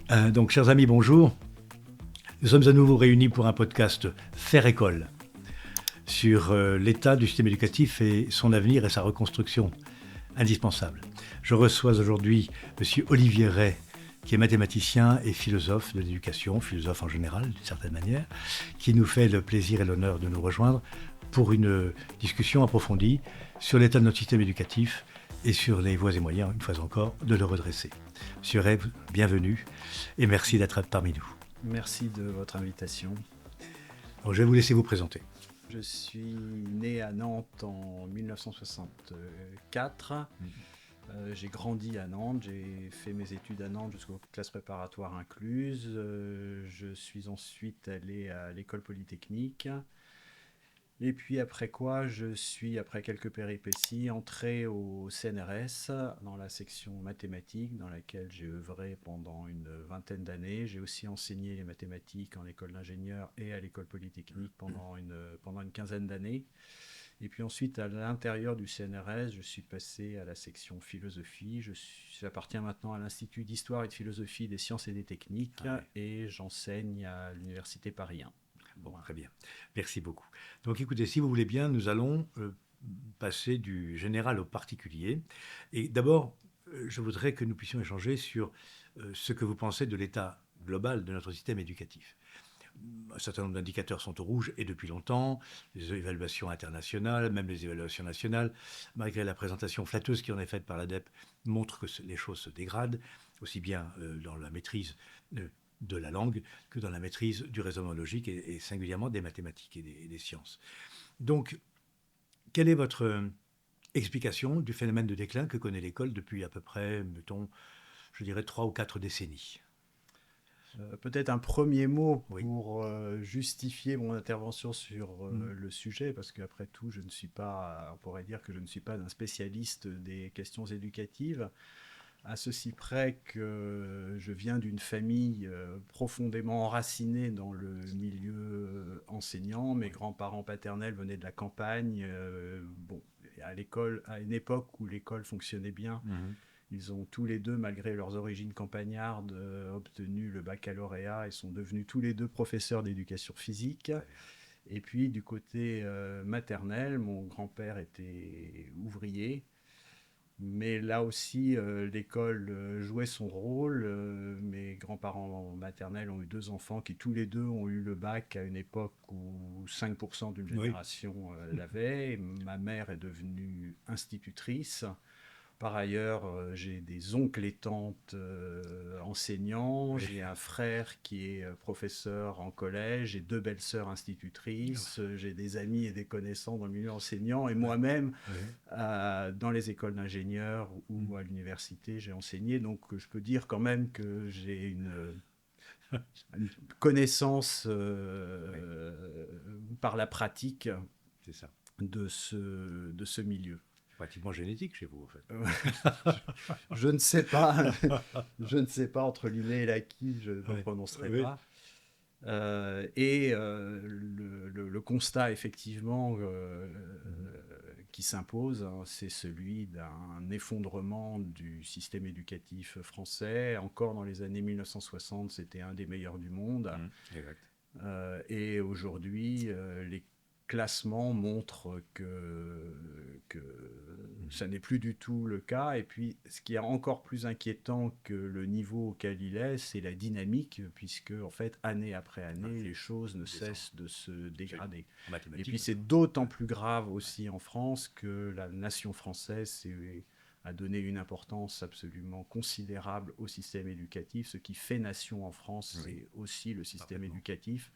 Donc, chers amis, bonjour. Nous sommes à nouveau réunis pour un podcast Faire École sur l'état du système éducatif et son avenir et sa reconstruction indispensable. Je reçois aujourd'hui M. Olivier Rey, qui est mathématicien et philosophe de l'éducation, philosophe en général, d'une certaine manière, qui nous fait le plaisir et l'honneur de nous rejoindre pour une discussion approfondie sur l'état de notre système éducatif et sur les voies et moyens, une fois encore, de le redresser. Monsieur Rey, bienvenue et merci d'être parmi nous. Merci de votre invitation. Donc, je vais vous laisser vous présenter. Je suis né à Nantes en 1964. J'ai grandi à Nantes, j'ai fait mes études à Nantes jusqu'aux classes préparatoires incluses. Je suis ensuite allé à l'école polytechnique. Et puis après quoi, je suis, après quelques péripéties, entré au CNRS dans la section mathématiques dans laquelle j'ai œuvré pendant une vingtaine d'années. J'ai aussi enseigné les mathématiques en école d'ingénieur et à l'école polytechnique pendant une quinzaine d'années. Et puis ensuite, à l'intérieur du CNRS, je suis passé à la section philosophie. J'appartiens maintenant à l'Institut d'histoire et de philosophie des sciences et des techniques et j'enseigne à l'Université Paris 1. Bon, très bien. Merci beaucoup. Donc écoutez, si vous voulez bien, nous allons passer du général au particulier. Et d'abord, je voudrais que nous puissions échanger sur ce que vous pensez de l'état global de notre système éducatif. Un certain nombre d'indicateurs sont au rouge et depuis longtemps, les évaluations internationales, même les évaluations nationales, malgré la présentation flatteuse qui en est faite par l'ADEPE, montrent que les choses se dégradent, aussi bien dans la maîtrise de la langue que dans la maîtrise du raisonnement logique et singulièrement des mathématiques et des sciences. Donc, quelle est votre explication du phénomène de déclin que connaît l'école depuis à peu près, mettons, je dirais 3 ou 4 décennies ? Peut-être un premier mot pour justifier mon intervention sur le sujet, parce qu'après tout, je ne suis pas, on pourrait dire que je ne suis pas un spécialiste des questions éducatives, à ceci près que je viens d'une famille profondément enracinée dans le milieu enseignant. Mes grands-parents paternels venaient de la campagne, à l'école, à une époque où l'école fonctionnait bien. Ils ont tous les deux, malgré leurs origines campagnardes, obtenu le baccalauréat et sont devenus tous les deux professeurs d'éducation physique. Et puis, du côté maternel, mon grand-père était ouvrier. Mais là aussi, l'école jouait son rôle. Mes grands-parents maternels ont eu 2 enfants qui tous les deux ont eu le bac à une époque où 5% d'une génération l'avait. Ma mère est devenue institutrice. Par ailleurs, j'ai des oncles et tantes enseignants, j'ai un frère qui est professeur en collège, j'ai 2 belles-sœurs institutrices, j'ai des amis et des connaissances dans le milieu enseignant, et moi-même, dans les écoles d'ingénieurs ou à l'université, j'ai enseigné, donc je peux dire quand même que j'ai une connaissance par la pratique de ce milieu. Pratiquement génétique chez vous, en fait. Je ne sais pas. Je ne sais pas, entre l'inné et l'acquis, je ne prononcerai pas. Le constat, effectivement, qui s'impose, c'est celui d'un effondrement du système éducatif français. Encore dans les années 1960, c'était un des meilleurs du monde. Et aujourd'hui, les classements montrent que ça n'est plus du tout le cas. Et puis, ce qui est encore plus inquiétant que le niveau auquel il est, c'est la dynamique, puisque, en fait, année après année, les choses ne cessent de se dégrader. Et puis, c'est d'autant plus grave aussi en France que la nation française a donné une importance absolument considérable au système éducatif. Ce qui fait nation en France, c'est aussi le système éducatif.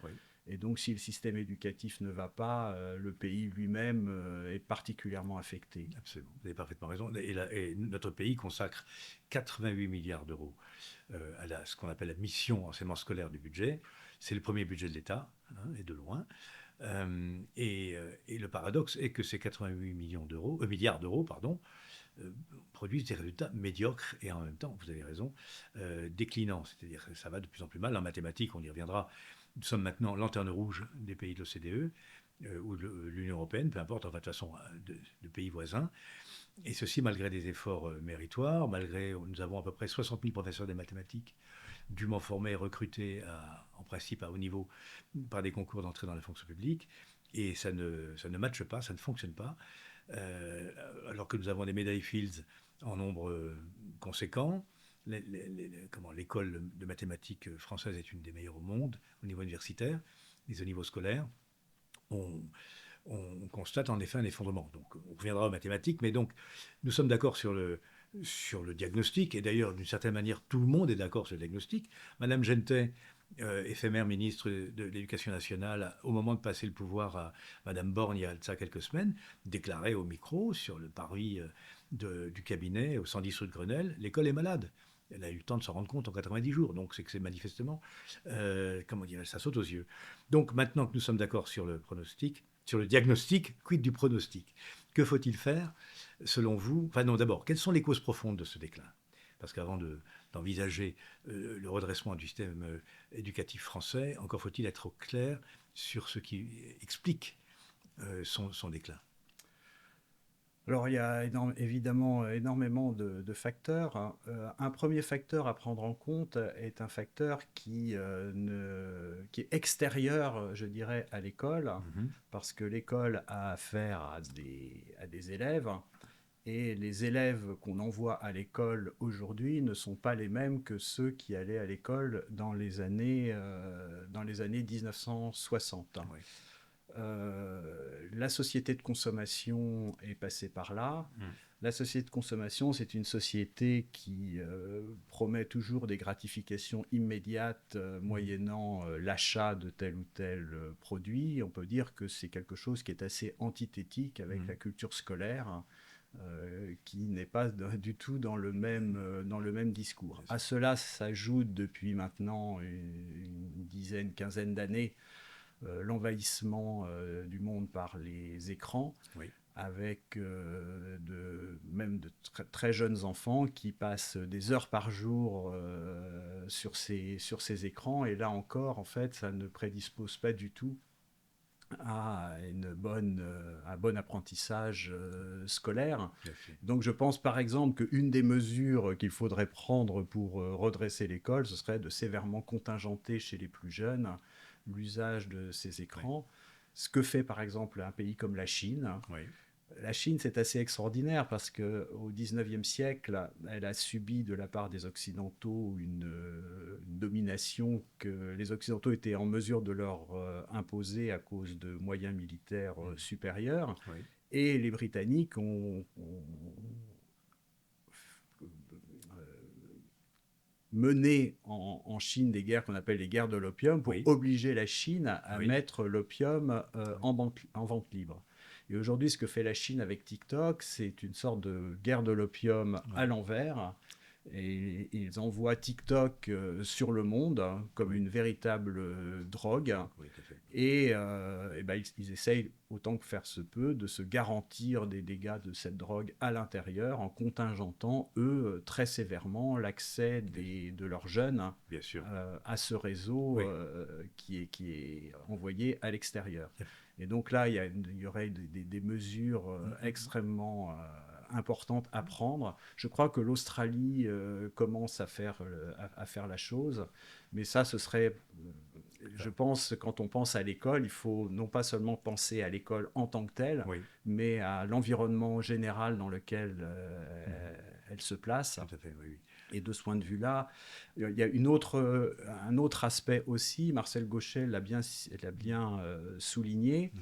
Et donc, si le système éducatif ne va pas, le pays lui-même est particulièrement affecté. Absolument, vous avez parfaitement raison. Et notre pays consacre 88 milliards d'euros à ce qu'on appelle la mission enseignement scolaire du budget. C'est le premier budget de l'État, et de loin. Et le paradoxe est que ces 88 milliards d'euros, produisent des résultats médiocres et en même temps, vous avez raison, déclinants. C'est-à-dire que ça va de plus en plus mal. En mathématiques, on y reviendra. Nous sommes maintenant lanterne rouge des pays de l'OCDE ou de l'Union européenne, peu importe, enfin, de toute façon, de pays voisins. Et ceci malgré des efforts méritoires, nous avons à peu près 60 000 professeurs des mathématiques dûment formés, recrutés en principe à haut niveau par des concours d'entrée dans la fonction publique. Et ça ne matche pas, ça ne fonctionne pas. Alors que nous avons des médailles Fields en nombre conséquent. L'école de mathématiques française est une des meilleures au monde au niveau universitaire, mais au niveau scolaire, on constate en effet un effondrement. Donc on reviendra aux mathématiques, mais donc nous sommes d'accord sur le diagnostic, et d'ailleurs d'une certaine manière tout le monde est d'accord sur le diagnostic. Madame Gentet, éphémère ministre de l'Éducation nationale, au moment de passer le pouvoir à Madame Borne il y a de ça quelques semaines, déclarait au micro sur le pari du cabinet au 110 rue de Grenelle, l'école est malade. Elle a eu le temps de s'en rendre compte en 90 jours, donc c'est que c'est manifestement, ça saute aux yeux. Donc maintenant que nous sommes d'accord sur le pronostic, sur le diagnostic, quid du pronostic? Que faut-il faire, selon vous? Enfin non, d'abord, quelles sont les causes profondes de ce déclin? Parce qu'avant d'envisager le redressement du système éducatif français, encore faut-il être au clair sur ce qui explique son déclin. Alors, il y a évidemment énormément de facteurs. Un premier facteur à prendre en compte est un facteur qui est extérieur, je dirais, à l'école, parce que l'école a affaire à des élèves, et les élèves qu'on envoie à l'école aujourd'hui ne sont pas les mêmes que ceux qui allaient à l'école dans les années 1960. Oui. La société de consommation est passée par là. La société de consommation, c'est une société qui promet toujours des gratifications immédiates moyennant l'achat de tel ou tel produit. On peut dire que c'est quelque chose qui est assez antithétique avec la culture scolaire, qui n'est pas du tout dans le même discours. À cela s'ajoute depuis maintenant une dizaine, quinzaine d'années l'envahissement du monde par les écrans, oui, avec même de très jeunes enfants qui passent des heures par jour sur ces écrans. Et là encore, en fait, ça ne prédispose pas du tout à un bon apprentissage scolaire. Donc je pense par exemple qu'une des mesures qu'il faudrait prendre pour redresser l'école, ce serait de sévèrement contingenter chez les plus jeunes l'usage de ces écrans. Oui. Ce que fait par exemple un pays comme la Chine. Oui. La Chine, c'est assez extraordinaire parce qu'au XIXe siècle, elle a subi de la part des Occidentaux une domination que les Occidentaux étaient en mesure de leur imposer à cause de moyens militaires supérieurs. Oui. Et les Britanniques ont mené en Chine des guerres qu'on appelle les guerres de l'opium pour obliger la Chine à mettre l'opium en vente libre. Et aujourd'hui, ce que fait la Chine avec TikTok, c'est une sorte de guerre de l'opium à l'envers. Et ils envoient TikTok sur le monde comme une véritable drogue. Oui, tout à fait. Et ils essayent, autant que faire se peut, de se garantir des dégâts de cette drogue à l'intérieur en contingentant, eux, très sévèrement l'accès de leurs jeunes à ce réseau qui est envoyé à l'extérieur. Et donc là, il y aurait des mesures extrêmement importantes à prendre. Je crois que l'Australie commence à faire la chose, mais ça, ce serait... Je pense, quand on pense à l'école, il faut non pas seulement penser à l'école en tant que telle, mais à l'environnement général dans lequel elle se place. Tout à fait, oui. Et de ce point de vue-là, il y a un autre aspect aussi, Marcel Gauchet l'a bien souligné.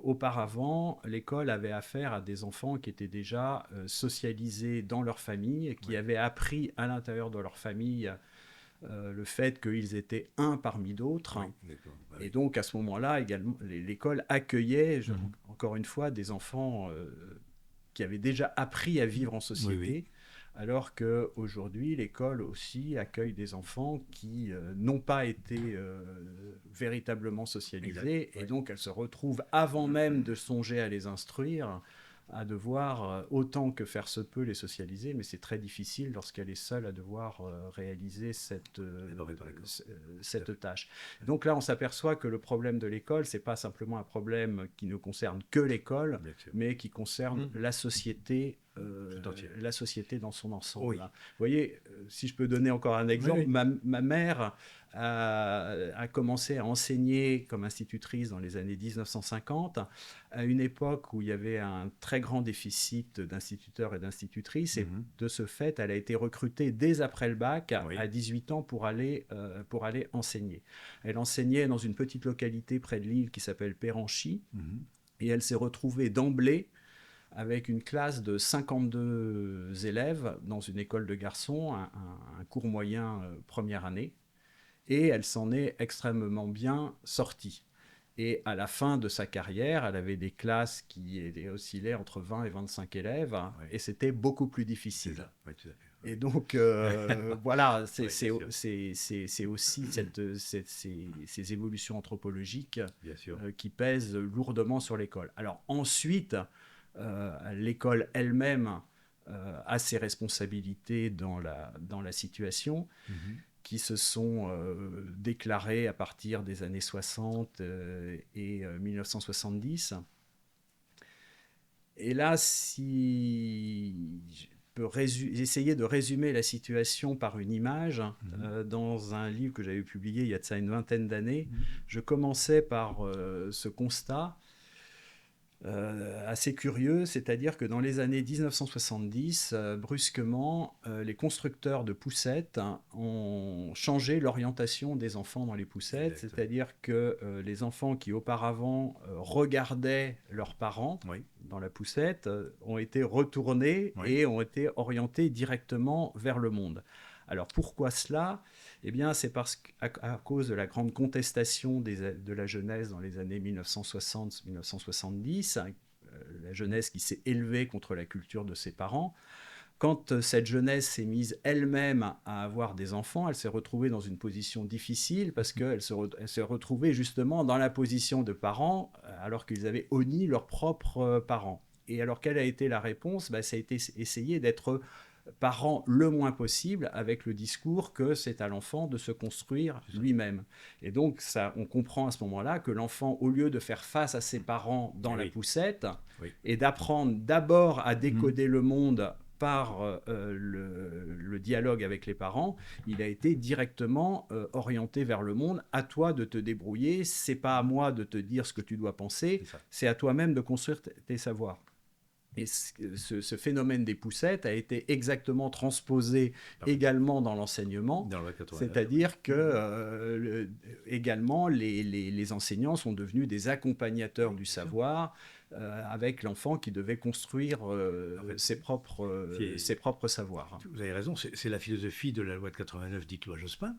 Auparavant, l'école avait affaire à des enfants qui étaient déjà socialisés dans leur famille, qui avaient appris à l'intérieur de leur famille le fait qu'ils étaient un parmi d'autres. Oui, et donc, à ce moment-là, également, l'école accueillait, encore une fois, des enfants qui avaient déjà appris à vivre en société, alors qu'aujourd'hui, l'école aussi accueille des enfants qui n'ont pas été véritablement socialisés, et donc elle se retrouve, avant même de songer à les instruire, à devoir, autant que faire se peut, les socialiser, mais c'est très difficile lorsqu'elle est seule à devoir réaliser cette tâche. Donc là, on s'aperçoit que le problème de l'école, c'est pas simplement un problème qui ne concerne que l'école, mais qui concerne la société la société dans son ensemble. Oui. Vous voyez, si je peux donner encore un exemple, Oui, oui. ma mère a commencé à enseigner comme institutrice dans les années 1950, à une époque où il y avait un très grand déficit d'instituteurs et d'institutrices, et de ce fait, elle a été recrutée dès après le bac, Oui. à 18 ans, pour aller enseigner. Elle enseignait dans une petite localité près de Lille qui s'appelle Péranchy, et elle s'est retrouvée d'emblée avec une classe de 52 élèves dans une école de garçons, un cours moyen première année, et elle s'en est extrêmement bien sortie. Et à la fin de sa carrière, elle avait des classes qui oscillaient entre 20 et 25 élèves, Oui. et c'était beaucoup plus difficile. C'est ça. Oui, tout à fait. Oui. Et donc, voilà, Oui, c'est aussi ces évolutions anthropologiques bien sûr. qui pèsent lourdement sur l'école. Alors ensuite, l'école elle-même a ses responsabilités dans la situation, qui se sont déclarées à partir des années 60 et 1970. Et là, si je peux essayer de résumer la situation par une image, dans un livre que j'avais publié il y a de ça une vingtaine d'années, je commençais par ce constat assez curieux, c'est-à-dire que dans les années 1970, brusquement, les constructeurs de poussettes ont changé l'orientation des enfants dans les poussettes, Exactement. c'est-à-dire que les enfants qui auparavant regardaient leurs parents dans la poussette ont été retournés et ont été orientés directement vers le monde. Alors pourquoi cela ? Eh bien, c'est parce qu'à cause de la grande contestation de la jeunesse dans les années 1960-1970, la jeunesse qui s'est élevée contre la culture de ses parents, quand cette jeunesse s'est mise elle-même à avoir des enfants, elle s'est retrouvée dans une position difficile parce qu'elle s'est retrouvée justement dans la position de parents alors qu'ils avaient honni leurs propres parents. Et alors, quelle a été la réponse ? Ça a été essayer d'être parent le moins possible, avec le discours que c'est à l'enfant de se construire lui-même. Et donc, on comprend à ce moment-là que l'enfant, au lieu de faire face à ses parents dans la poussette, et d'apprendre d'abord à décoder le monde par le dialogue avec les parents, il a été directement orienté vers le monde. À toi de te débrouiller, c'est pas à moi de te dire ce que tu dois penser, c'est à toi-même de construire tes savoirs. Et ce phénomène des poussettes a été exactement transposé également dans l'enseignement, c'est-à-dire que également les enseignants sont devenus des accompagnateurs du savoir, avec l'enfant qui devait construire ses propres savoirs. Vous avez raison, c'est la philosophie de la loi de 89 dite loi Jospin,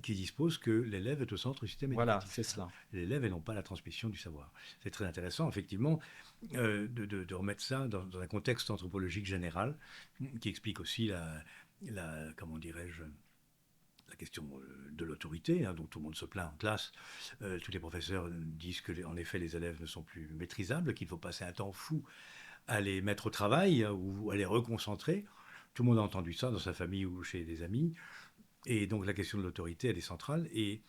qui dispose que l'élève est au centre du système éducatif. Voilà, c'est cela. L'élève et non pas la transmission du savoir. C'est très intéressant, effectivement, de remettre ça dans un contexte anthropologique général, qui explique aussi comment dirais-je, la question de l'autorité, dont tout le monde se plaint en classe. Tous les professeurs disent que, en effet, les élèves ne sont plus maîtrisables, qu'il faut passer un temps fou à les mettre au travail ou à les reconcentrer. Tout le monde a entendu ça dans sa famille ou chez des amis. Et donc la question de l'autorité, elle est centrale. Et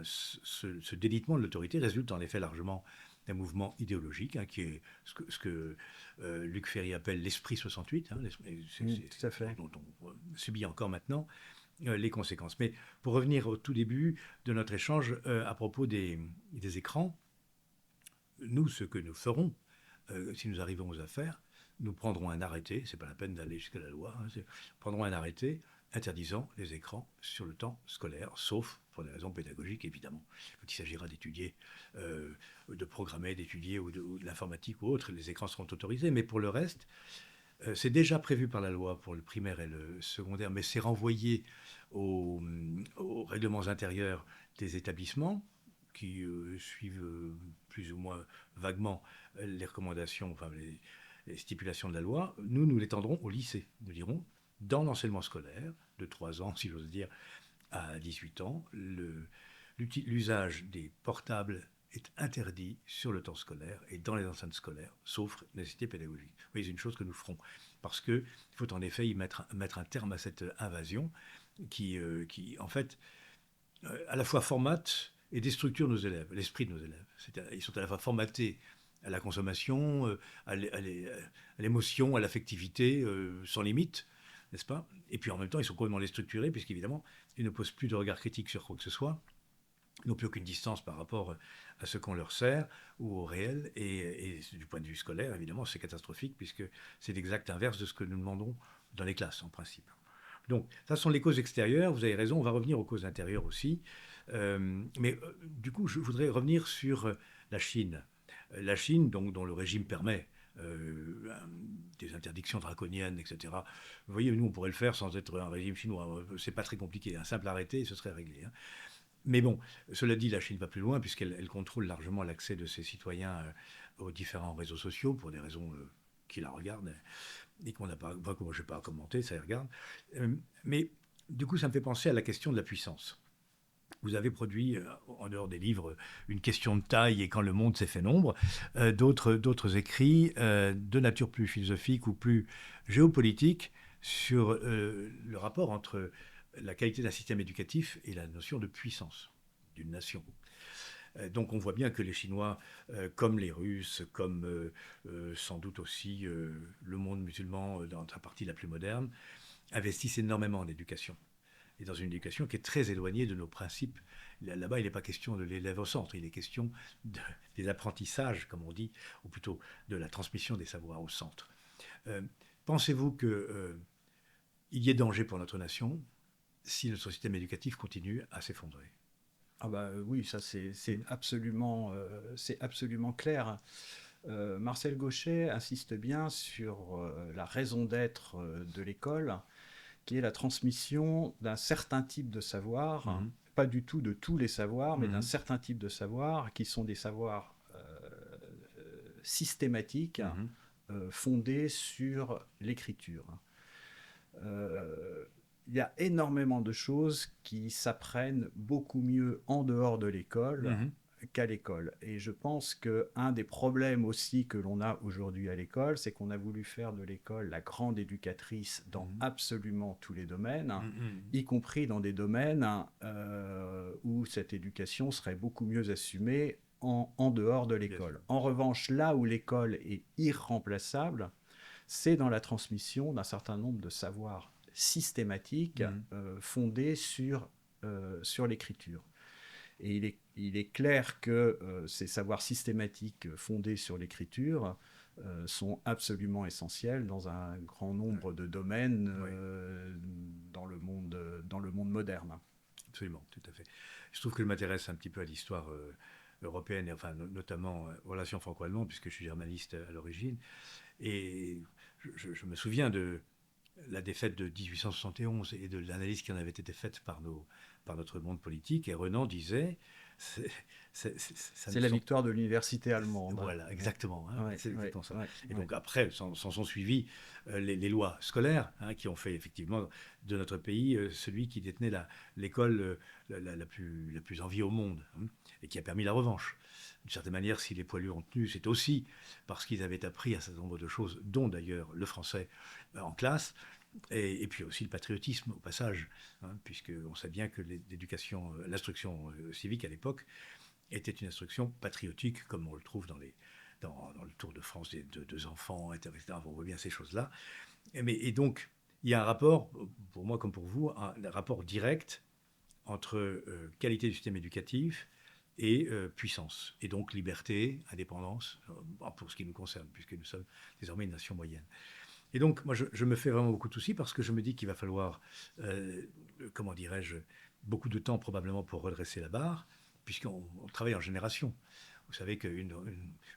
ce délitement de l'autorité résulte en effet largement d'un mouvement idéologique, qui est ce que Luc Ferry appelle l'esprit 68, tout à fait. dont on subit encore maintenant les conséquences. Mais pour revenir au tout début de notre échange à propos des écrans, nous, ce que nous ferons, si nous arrivons aux affaires, nous prendrons un arrêté, c'est pas la peine d'aller jusqu'à la loi, prendrons un arrêté interdisant les écrans sur le temps scolaire, sauf pour des raisons pédagogiques, évidemment. Quand il s'agira d'étudier, de programmer, d'étudier ou de l'informatique ou autre, les écrans seront autorisés. Mais pour le reste, c'est déjà prévu par la loi pour le primaire et le secondaire, mais c'est renvoyé aux règlements intérieurs des établissements qui suivent plus ou moins vaguement les recommandations, enfin les stipulations de la loi. Nous l'étendrons au lycée. Nous dirons, dans l'enseignement scolaire, de 3 ans, si j'ose dire, à 18 ans, l'usage des portables est interdit sur le temps scolaire et dans les enceintes scolaires, sauf nécessité pédagogique. Oui, c'est une chose que nous ferons, parce qu'il faut en effet y mettre un terme à cette invasion qui en fait, à la fois formate et déstructure nos élèves, l'esprit de nos élèves. Ils sont à la fois formatés à la consommation, à l'émotion, à l'affectivité sans limite, n'est-ce pas? Et puis en même temps, ils sont complètement déstructurés, puisqu'évidemment, ils ne posent plus de regard critique sur quoi que ce soit. Ils n'ont plus aucune distance par rapport à ce qu'on leur sert ou au réel. Et du point de vue scolaire, évidemment, c'est catastrophique, puisque c'est l'exact inverse de ce que nous demandons dans les classes, en principe. Donc, ça sont les causes extérieures. Vous avez raison, on va revenir aux causes intérieures aussi. Du coup, je voudrais revenir sur la Chine. La Chine, donc, dont le régime permet des interdictions draconiennes, etc. Vous voyez, nous, on pourrait le faire sans être un régime chinois. C'est pas très compliqué. Un simple arrêté, et ce serait réglé. Hein. Mais bon, cela dit, la Chine va plus loin, puisqu'elle contrôle largement l'accès de ses citoyens aux différents réseaux sociaux, pour des raisons qui la regardent, et qu'on n'a pas, enfin, je n'ai pas à commenter, ça les regarde. Mais du coup, ça me fait penser à la question de la puissance. Vous avez produit, en dehors des livres, Une question de taille et Quand le monde s'est fait nombre, d'autres écrits de nature plus philosophique ou plus géopolitique sur le rapport entre la qualité d'un système éducatif et la notion de puissance d'une nation. Donc on voit bien que les Chinois, comme les Russes, comme sans doute aussi le monde musulman dans sa partie la plus moderne, investissent énormément en éducation. Et dans une éducation qui est très éloignée de nos principes. Là-bas, il n'est pas question de l'élève au centre, il est question des apprentissages, comme on dit, ou plutôt de la transmission des savoirs au centre. Pensez-vous qu'il y ait danger pour notre nation si notre système éducatif continue à s'effondrer? Ah bah oui, ça c'est absolument clair. Marcel Gauchet insiste bien sur la raison d'être de l'école, qui est la transmission d'un certain type de savoir, pas du tout de tous les savoirs, mais d'un certain type de savoir, qui sont des savoirs systématiques, fondés sur l'écriture. Il y a énormément de choses qui s'apprennent beaucoup mieux en dehors de l'école qu'à l'école. Et je pense qu'un des problèmes aussi que l'on a aujourd'hui à l'école, c'est qu'on a voulu faire de l'école la grande éducatrice dans absolument tous les domaines, y compris dans des domaines où cette éducation serait beaucoup mieux assumée en dehors de l'école. En revanche, là où l'école est irremplaçable, c'est dans la transmission d'un certain nombre de savoirs systématiques fondés sur l'écriture. Et il est clair que ces savoirs systématiques fondés sur l'écriture sont absolument essentiels dans un grand nombre de domaines dans le monde moderne. Absolument, tout à fait. Je trouve que je m'intéresse un petit peu à l'histoire européenne, et enfin notamment aux relations franco-allemandes, puisque je suis germaniste à l'origine. Et je me souviens de la défaite de 1871 et de l'analyse qui en avait été faite par notre monde politique. Et Renan disait... C'est la victoire de l'université allemande. Voilà, exactement. Hein, c'est exactement ça. Et donc après, s'en sont suivis les lois scolaires qui ont fait effectivement de notre pays celui qui détenait l'école la plus en vie au monde et qui a permis la revanche. D'une certaine manière, si les poilus ont tenu, c'est aussi parce qu'ils avaient appris un certain nombre de choses, dont d'ailleurs le français en classe, et puis aussi le patriotisme au passage, puisqu'on sait bien que l'instruction civique à l'époque était une instruction patriotique, comme on le trouve dans le Tour de France des deux enfants, etc. On voit bien ces choses-là. Et donc, il y a un rapport, pour moi comme pour vous, un rapport direct entre qualité du système éducatif et puissance, et donc liberté, indépendance, pour ce qui nous concerne, puisque nous sommes désormais une nation moyenne. Et donc, moi, je me fais vraiment beaucoup de soucis parce que je me dis qu'il va falloir, comment dirais-je, beaucoup de temps probablement pour redresser la barre, puisqu'on travaille en génération. Vous savez qu'une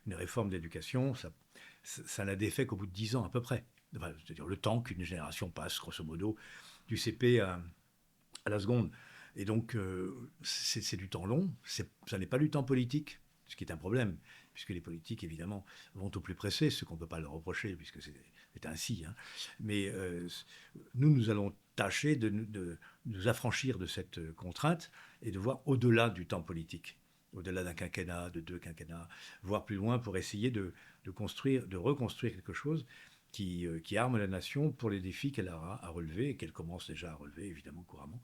réforme d'éducation, ça n'a d'effet qu'au bout de 10 ans à peu près. Enfin, c'est-à-dire le temps qu'une génération passe, grosso modo, du CP à la seconde. Et donc, c'est du temps long, ça n'est pas du temps politique, ce qui est un problème, puisque les politiques, évidemment, vont au plus pressé, ce qu'on ne peut pas leur reprocher, puisque c'est ainsi. Hein. Mais nous allons tâcher de nous affranchir de cette contrainte et de voir au-delà du temps politique, au-delà d'un quinquennat, de 2 quinquennats, voire plus loin pour essayer de reconstruire quelque chose qui arme la nation pour les défis qu'elle aura à relever et qu'elle commence déjà à relever, évidemment, couramment,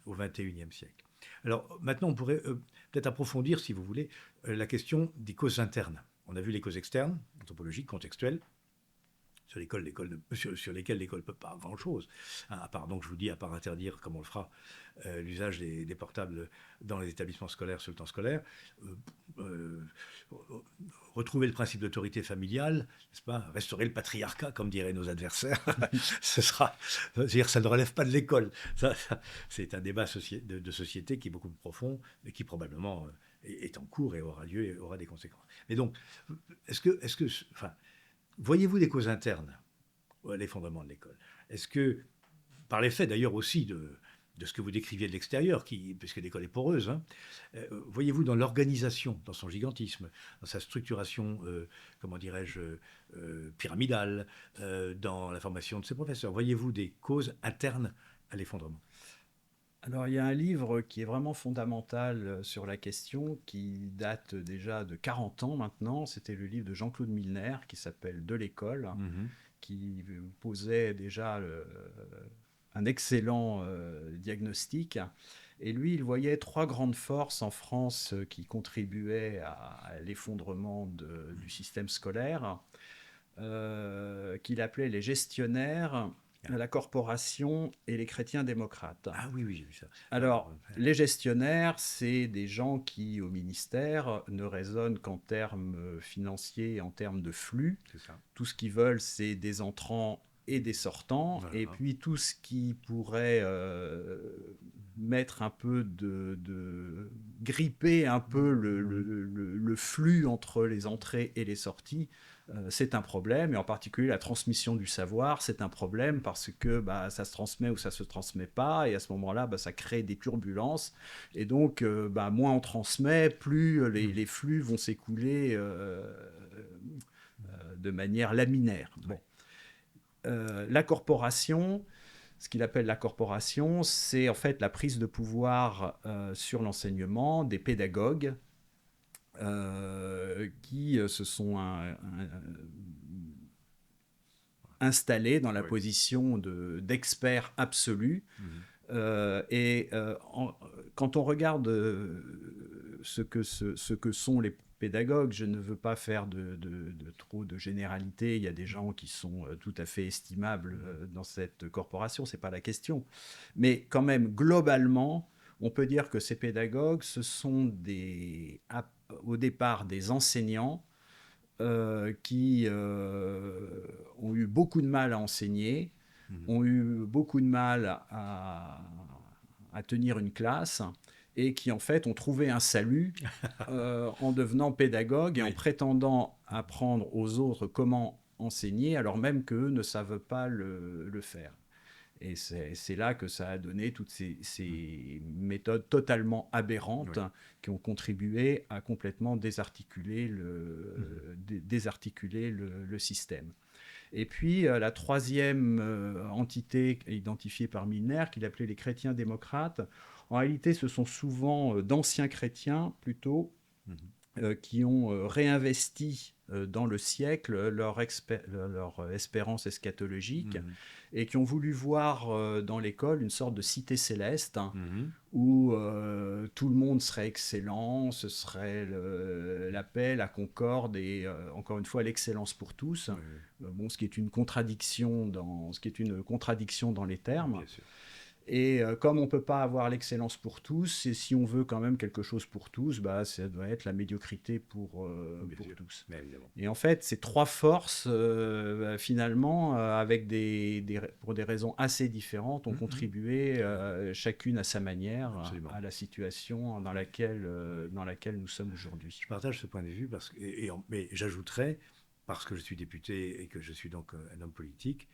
au XXIe siècle. Alors maintenant, on pourrait peut-être approfondir, si vous voulez, la question des causes internes. On a vu les causes externes, anthropologiques, contextuelles, sur lesquelles l'école ne peut pas grand-chose. Hein, à part, donc je vous dis, à part interdire, comme on le fera, l'usage des portables dans les établissements scolaires sur le temps scolaire, retrouver le principe d'autorité familiale, n'est-ce pas, restaurer le patriarcat, comme diraient nos adversaires, c'est-à-dire ça ne relève pas de l'école. C'est un débat de société qui est beaucoup plus profond et qui probablement est en cours et aura lieu et aura des conséquences. Mais donc, voyez-vous des causes internes à l'effondrement de l'école? Est-ce que, par l'effet d'ailleurs aussi de ce que vous décriviez de l'extérieur, puisque l'école est poreuse, hein, voyez-vous dans l'organisation, dans son gigantisme, dans sa structuration, comment dirais-je, pyramidale, dans la formation de ses professeurs, voyez-vous des causes internes à l'effondrement? Alors, il y a un livre qui est vraiment fondamental sur la question, qui date déjà de 40 ans maintenant. C'était le livre de Jean-Claude Milner, qui s'appelle De l'école, qui posait déjà un excellent diagnostic. Et lui, il voyait 3 grandes forces en France qui contribuaient à l'effondrement du système scolaire, qu'il appelait les gestionnaires, la corporation et les chrétiens démocrates. Ah oui, oui, j'ai vu ça. Alors, les gestionnaires, c'est des gens qui, au ministère, ne raisonnent qu'en termes financiers, en termes de flux. C'est ça. Tout ce qu'ils veulent, c'est des entrants et des sortants. Voilà. Et puis, tout ce qui pourrait mettre un peu gripper un peu le flux entre les entrées et les sorties, c'est un problème, et en particulier la transmission du savoir, c'est un problème parce que ça se transmet ou ça se transmet pas, et à ce moment-là, ça crée des turbulences, et donc moins on transmet, plus les flux vont s'écouler de manière laminaire. Bon. La corporation, ce qu'il appelle la corporation, c'est en fait la prise de pouvoir sur l'enseignement des pédagogues, qui se sont installés dans la position d'experts absolus. Quand on regarde ce que sont les pédagogues, je ne veux pas faire trop de généralités. Il y a des gens qui sont tout à fait estimables dans cette corporation, c'est pas la question. Mais quand même, globalement, on peut dire que ces pédagogues, ce sont au départ des enseignants qui ont eu beaucoup de mal à enseigner, ont eu beaucoup de mal à tenir une classe, et qui en fait ont trouvé un salut en devenant pédagogues et en prétendant apprendre aux autres comment enseigner, alors même qu'eux ne savent pas le faire. Et c'est là que ça a donné toutes ces méthodes totalement aberrantes qui ont contribué à complètement désarticuler le système. Et puis la troisième entité identifiée par Milner, qu'il appelait les chrétiens démocrates, en réalité ce sont souvent d'anciens chrétiens plutôt, qui ont réinvesti dans le siècle leur espérance eschatologique, et qui ont voulu voir dans l'école une sorte de cité céleste où tout le monde serait excellent, ce serait la paix, la concorde et encore une fois l'excellence pour tous. Ce qui est une contradiction dans les termes. Bien sûr. Et comme on ne peut pas avoir l'excellence pour tous, et si on veut quand même quelque chose pour tous, ça doit être la médiocrité pour tous. Et en fait, ces 3 forces, finalement, pour des raisons assez différentes, ont contribué chacune à sa manière à la situation dans laquelle nous sommes aujourd'hui. Je partage ce point de vue, mais j'ajouterais, parce que je suis député et que je suis donc un homme politique,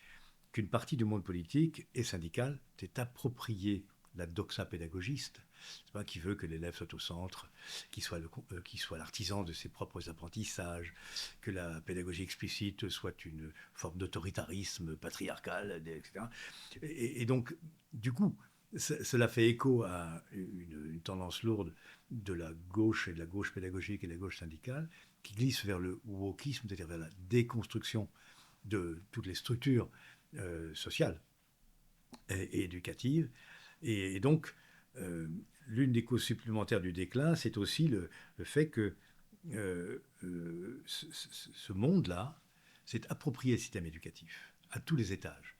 qu'une partie du monde politique et syndical s'est approprié la doxa pédagogiste, qui veut que l'élève soit au centre, qu'il soit l'artisan de ses propres apprentissages, que la pédagogie explicite soit une forme d'autoritarisme patriarcal, etc. Et donc, du coup, cela fait écho à une tendance lourde de la gauche, et de la gauche pédagogique et de la gauche syndicale, qui glisse vers le wokisme, c'est-à-dire vers la déconstruction de toutes les structures sociales et éducatives. Et donc, l'une des causes supplémentaires du déclin, c'est aussi le fait que ce monde-là s'est approprié le système éducatif à tous les étages.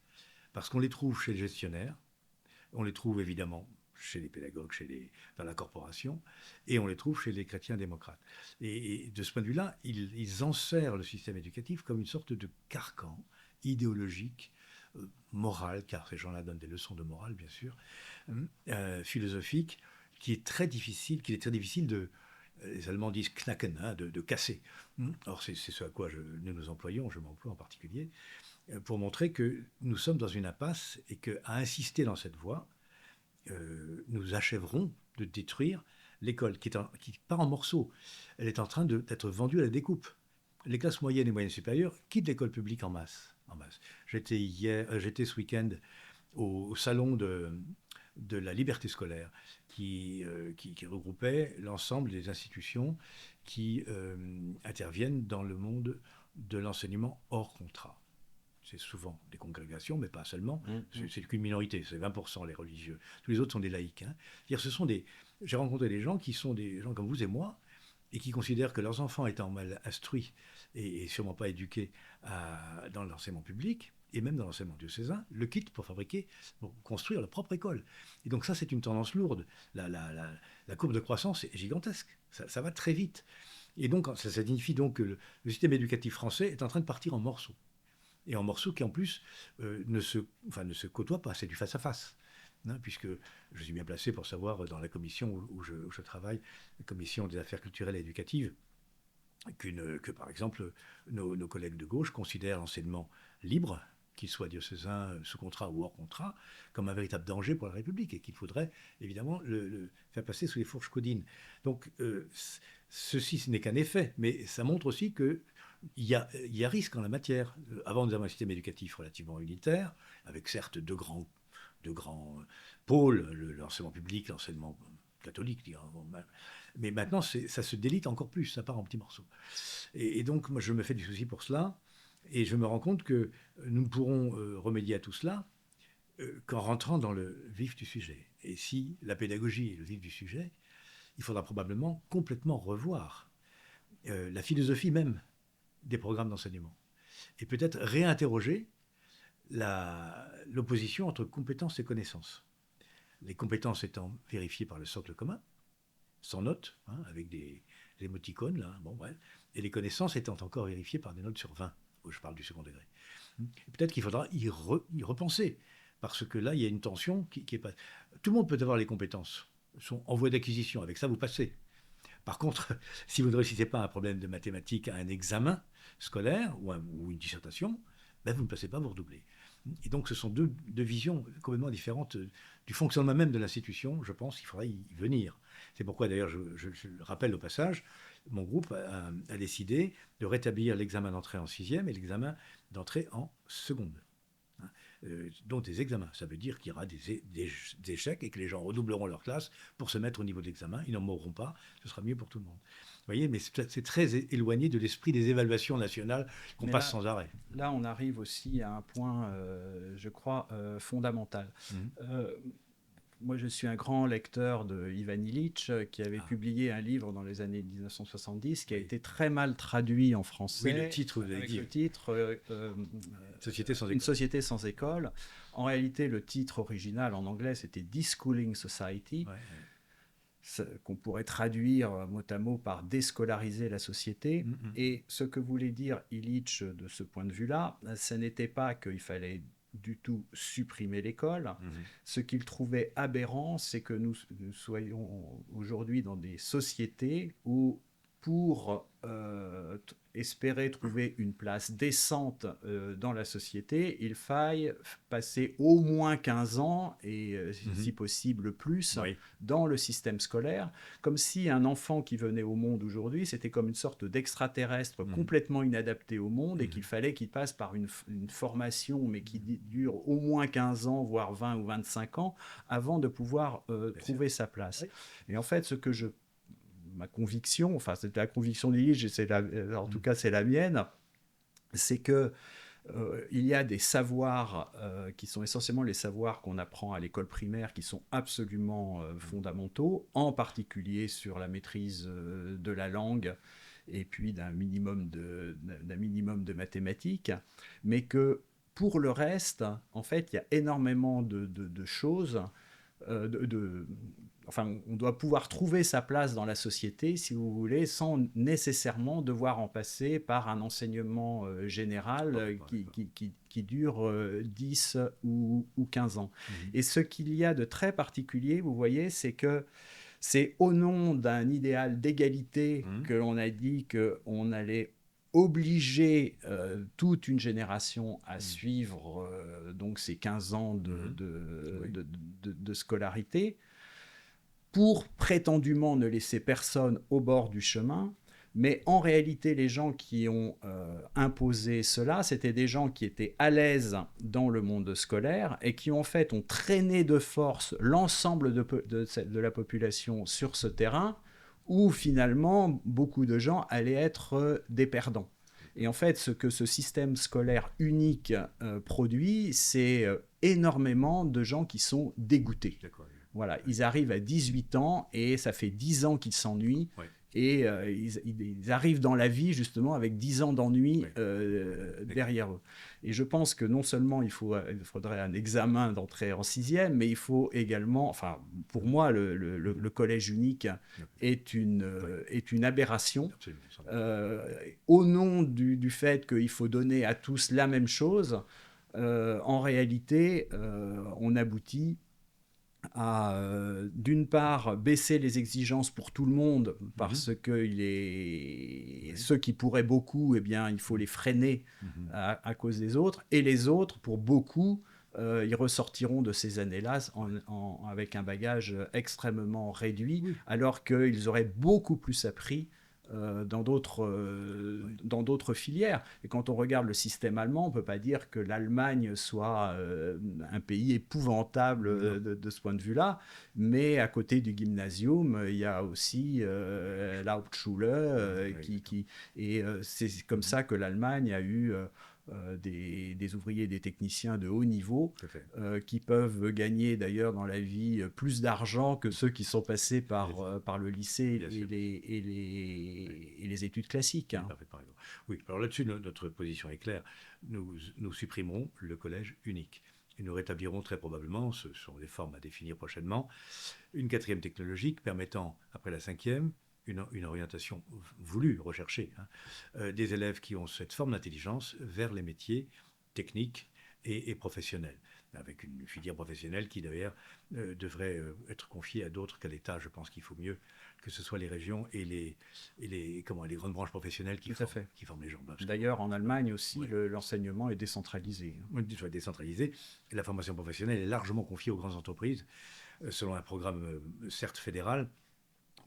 Parce qu'on les trouve chez les gestionnaires, on les trouve évidemment chez les pédagogues, dans la corporation, et on les trouve chez les chrétiens démocrates. Et de ce point de vue-là, ils enserrent le système éducatif comme une sorte de carcan idéologique, moral, car ces gens-là donnent des leçons de morale, bien sûr, philosophique, qu'il est très difficile de, les Allemands disent knacken, hein, de casser. Or, c'est ce à quoi nous employons, je m'emploie en particulier, pour montrer que nous sommes dans une impasse et qu'à insister dans cette voie, nous achèverons de détruire l'école qui part en morceaux. Elle est en train d'être vendue à la découpe. Les classes moyennes et moyennes supérieures quittent l'école publique en masse. J'étais ce week-end au salon de la liberté scolaire qui regroupait l'ensemble des institutions qui interviennent dans le monde de l'enseignement hors contrat. C'est souvent des congrégations, mais pas seulement. C'est qu'une minorité, c'est 20% les religieux. Tous les autres sont des laïcs. Hein. J'ai rencontré des gens qui sont des gens comme vous et moi, et qui considèrent que leurs enfants étant mal instruits et sûrement pas éduqués dans l'enseignement public, et même dans l'enseignement diocésain, le quittent pour construire leur propre école. Et donc ça, c'est une tendance lourde. La courbe de croissance est gigantesque. Ça va très vite. Et donc, ça signifie donc que le système éducatif français est en train de partir en morceaux. Et en morceaux qui, en plus, ne se côtoient pas. C'est du face-à-face. Hein, puisque je suis bien placé pour savoir, dans la commission où je travaille, la commission des affaires culturelles et éducatives, que par exemple, nos collègues de gauche considèrent l'enseignement libre, qu'il soit diocésain, sous contrat ou hors contrat, comme un véritable danger pour la République, et qu'il faudrait évidemment le faire passer sous les fourches codines. Donc, ceci, ce n'est qu'un effet, mais ça montre aussi que il y a risque en la matière. Avant, nous avons un système éducatif relativement unitaire, avec certes deux grands pôles, l'enseignement public, l'enseignement catholique, mais maintenant, ça se délite encore plus, ça part en petits morceaux. Et donc, moi, je me fais du souci pour cela, et je me rends compte que nous ne pourrons remédier à tout cela qu'en rentrant dans le vif du sujet. Et si la pédagogie est le vif du sujet, il faudra probablement complètement revoir la philosophie même des programmes d'enseignement. Et peut-être réinterroger l'opposition entre compétences et connaissances. Les compétences étant vérifiées par le socle commun, sans notes, hein, avec des émoticônes, là, bon, bref, et les connaissances étant encore vérifiées par des notes sur 20, où je parle du second degré. Et peut-être qu'il faudra y repenser, parce que là, il y a une tension qui est pas... Tout le monde peut avoir les compétences, sont en voie d'acquisition, avec ça, vous passez. Par contre, si vous ne réussissez pas un problème de mathématiques à un examen scolaire ou une dissertation, ben vous ne passez pas, vous redoublez. Et donc, ce sont deux visions complètement différentes du fonctionnement même de l'institution. Je pense qu'il faudrait y venir. C'est pourquoi, d'ailleurs, je rappelle au passage, mon groupe a décidé de rétablir l'examen d'entrée en 6e et l'examen d'entrée en seconde. Donc des examens. Ça veut dire qu'il y aura des échecs et que les gens redoubleront leur classe pour se mettre au niveau de l'examen. Ils n'en mourront pas. Ce sera mieux pour tout le monde. Vous voyez, mais c'est très éloigné de l'esprit des évaluations nationales qu'on passe sans arrêt. Là, on arrive aussi à un point, je crois, fondamental. Moi, je suis un grand lecteur de Ivan Illich, qui avait publié un livre dans les années 1970, qui a été très mal traduit en français. Oui, le titre, vous avez dit. Le titre, Société sans école. Une société sans école. En réalité, le titre original en anglais, c'était Deschooling Society, qu'on pourrait traduire mot à mot par déscolariser la société. Et ce que voulait dire Illich de ce point de vue-là, ce n'était pas qu'il fallait du tout supprimer l'école. Ce qu'il trouvait aberrant, c'est que nous soyons aujourd'hui dans des sociétés où, pour espérer trouver une place décente dans la société, il faille passer au moins 15 ans, et si possible plus, dans le système scolaire, comme si un enfant qui venait au monde aujourd'hui, c'était comme une sorte d'extraterrestre complètement inadapté au monde, et qu'il fallait qu'il passe par une formation, mais qui dure au moins 15 ans, voire 20 ou 25 ans, avant de pouvoir trouver sa place. Et en fait, ma conviction, enfin c'est la conviction d'Illich, en tout cas c'est la mienne, c'est que Il y a des savoirs qui sont essentiellement les savoirs qu'on apprend à l'école primaire, qui sont absolument fondamentaux, en particulier sur la maîtrise de la langue et puis d'un minimum de mathématiques, mais que pour le reste, en fait, il y a énormément de choses, enfin, on doit pouvoir trouver sa place dans la société, si vous voulez, sans nécessairement devoir en passer par un enseignement général qui dure 10 ou 15 ans. Et ce qu'il y a de très particulier, vous voyez, c'est que c'est au nom d'un idéal d'égalité que l'on a dit qu'on allait obliger toute une génération à suivre donc ces 15 ans de scolarité, pour prétendument ne laisser personne au bord du chemin. Mais en réalité, les gens qui ont imposé cela, c'était des gens qui étaient à l'aise dans le monde scolaire et qui, en fait, ont traîné de force l'ensemble de la population sur ce terrain où, finalement, beaucoup de gens allaient être des perdants. Et en fait, ce que ce système scolaire unique produit, c'est énormément de gens qui sont dégoûtés. Voilà, ils arrivent à 18 ans et ça fait 10 ans qu'ils s'ennuient. Ouais. Et ils arrivent dans la vie justement avec 10 ans d'ennui derrière eux. Et je pense que non seulement il faudrait un examen d'entrée en 6e, mais il faut également, enfin pour moi le collège unique est une aberration au nom du fait qu'il faut donner à tous la même chose. En réalité, on aboutit à, d'une part, baisser les exigences pour tout le monde, parce que ceux qui pourraient beaucoup, eh bien, il faut les freiner à cause des autres, et les autres, pour beaucoup, ils ressortiront de ces années-là avec un bagage extrêmement réduit, alors qu'ils auraient beaucoup plus appris dans d'autres filières. Et quand on regarde le système allemand, on ne peut pas dire que l'Allemagne soit un pays épouvantable de ce point de vue-là, mais à côté du gymnasium, il y a aussi l'Hauptschule, et c'est comme ça que l'Allemagne a eu des ouvriers et des techniciens de haut niveau qui peuvent gagner d'ailleurs dans la vie plus d'argent que ceux qui sont passés par le lycée et les études classiques. Oui, alors là-dessus, notre position est claire. Nous supprimerons le collège unique. Et nous rétablirons très probablement, ce sont des formes à définir prochainement, une 4e technologique permettant, après la 5e, une orientation voulue, recherchée, des élèves qui ont cette forme d'intelligence vers les métiers techniques et professionnels, avec une filière professionnelle qui d'ailleurs devrait être confiée à d'autres qu'à l'État. Je pense qu'il faut mieux que ce soit les régions et les grandes branches professionnelles qui forment les gens. D'ailleurs, en Allemagne aussi, l'enseignement est décentralisé. Décentralisé. Et la formation professionnelle est largement confiée aux grandes entreprises, selon un programme certes fédéral,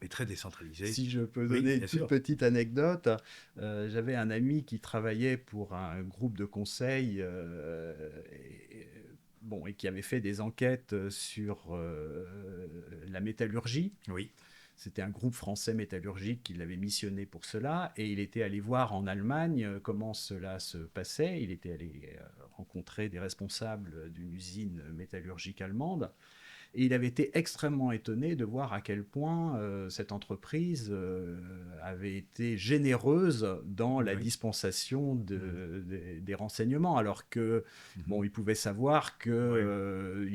mais très décentralisé. Si je peux donner une toute petite anecdote, j'avais un ami qui travaillait pour un groupe de conseil et qui avait fait des enquêtes sur la métallurgie. Oui. C'était un groupe français métallurgique qui l'avait missionné pour cela, et il était allé voir en Allemagne comment cela se passait. Il était allé rencontrer des responsables d'une usine métallurgique allemande. Et il avait été extrêmement étonné de voir à quel point cette entreprise avait été généreuse dans la dispensation des renseignements, alors que il pouvait savoir que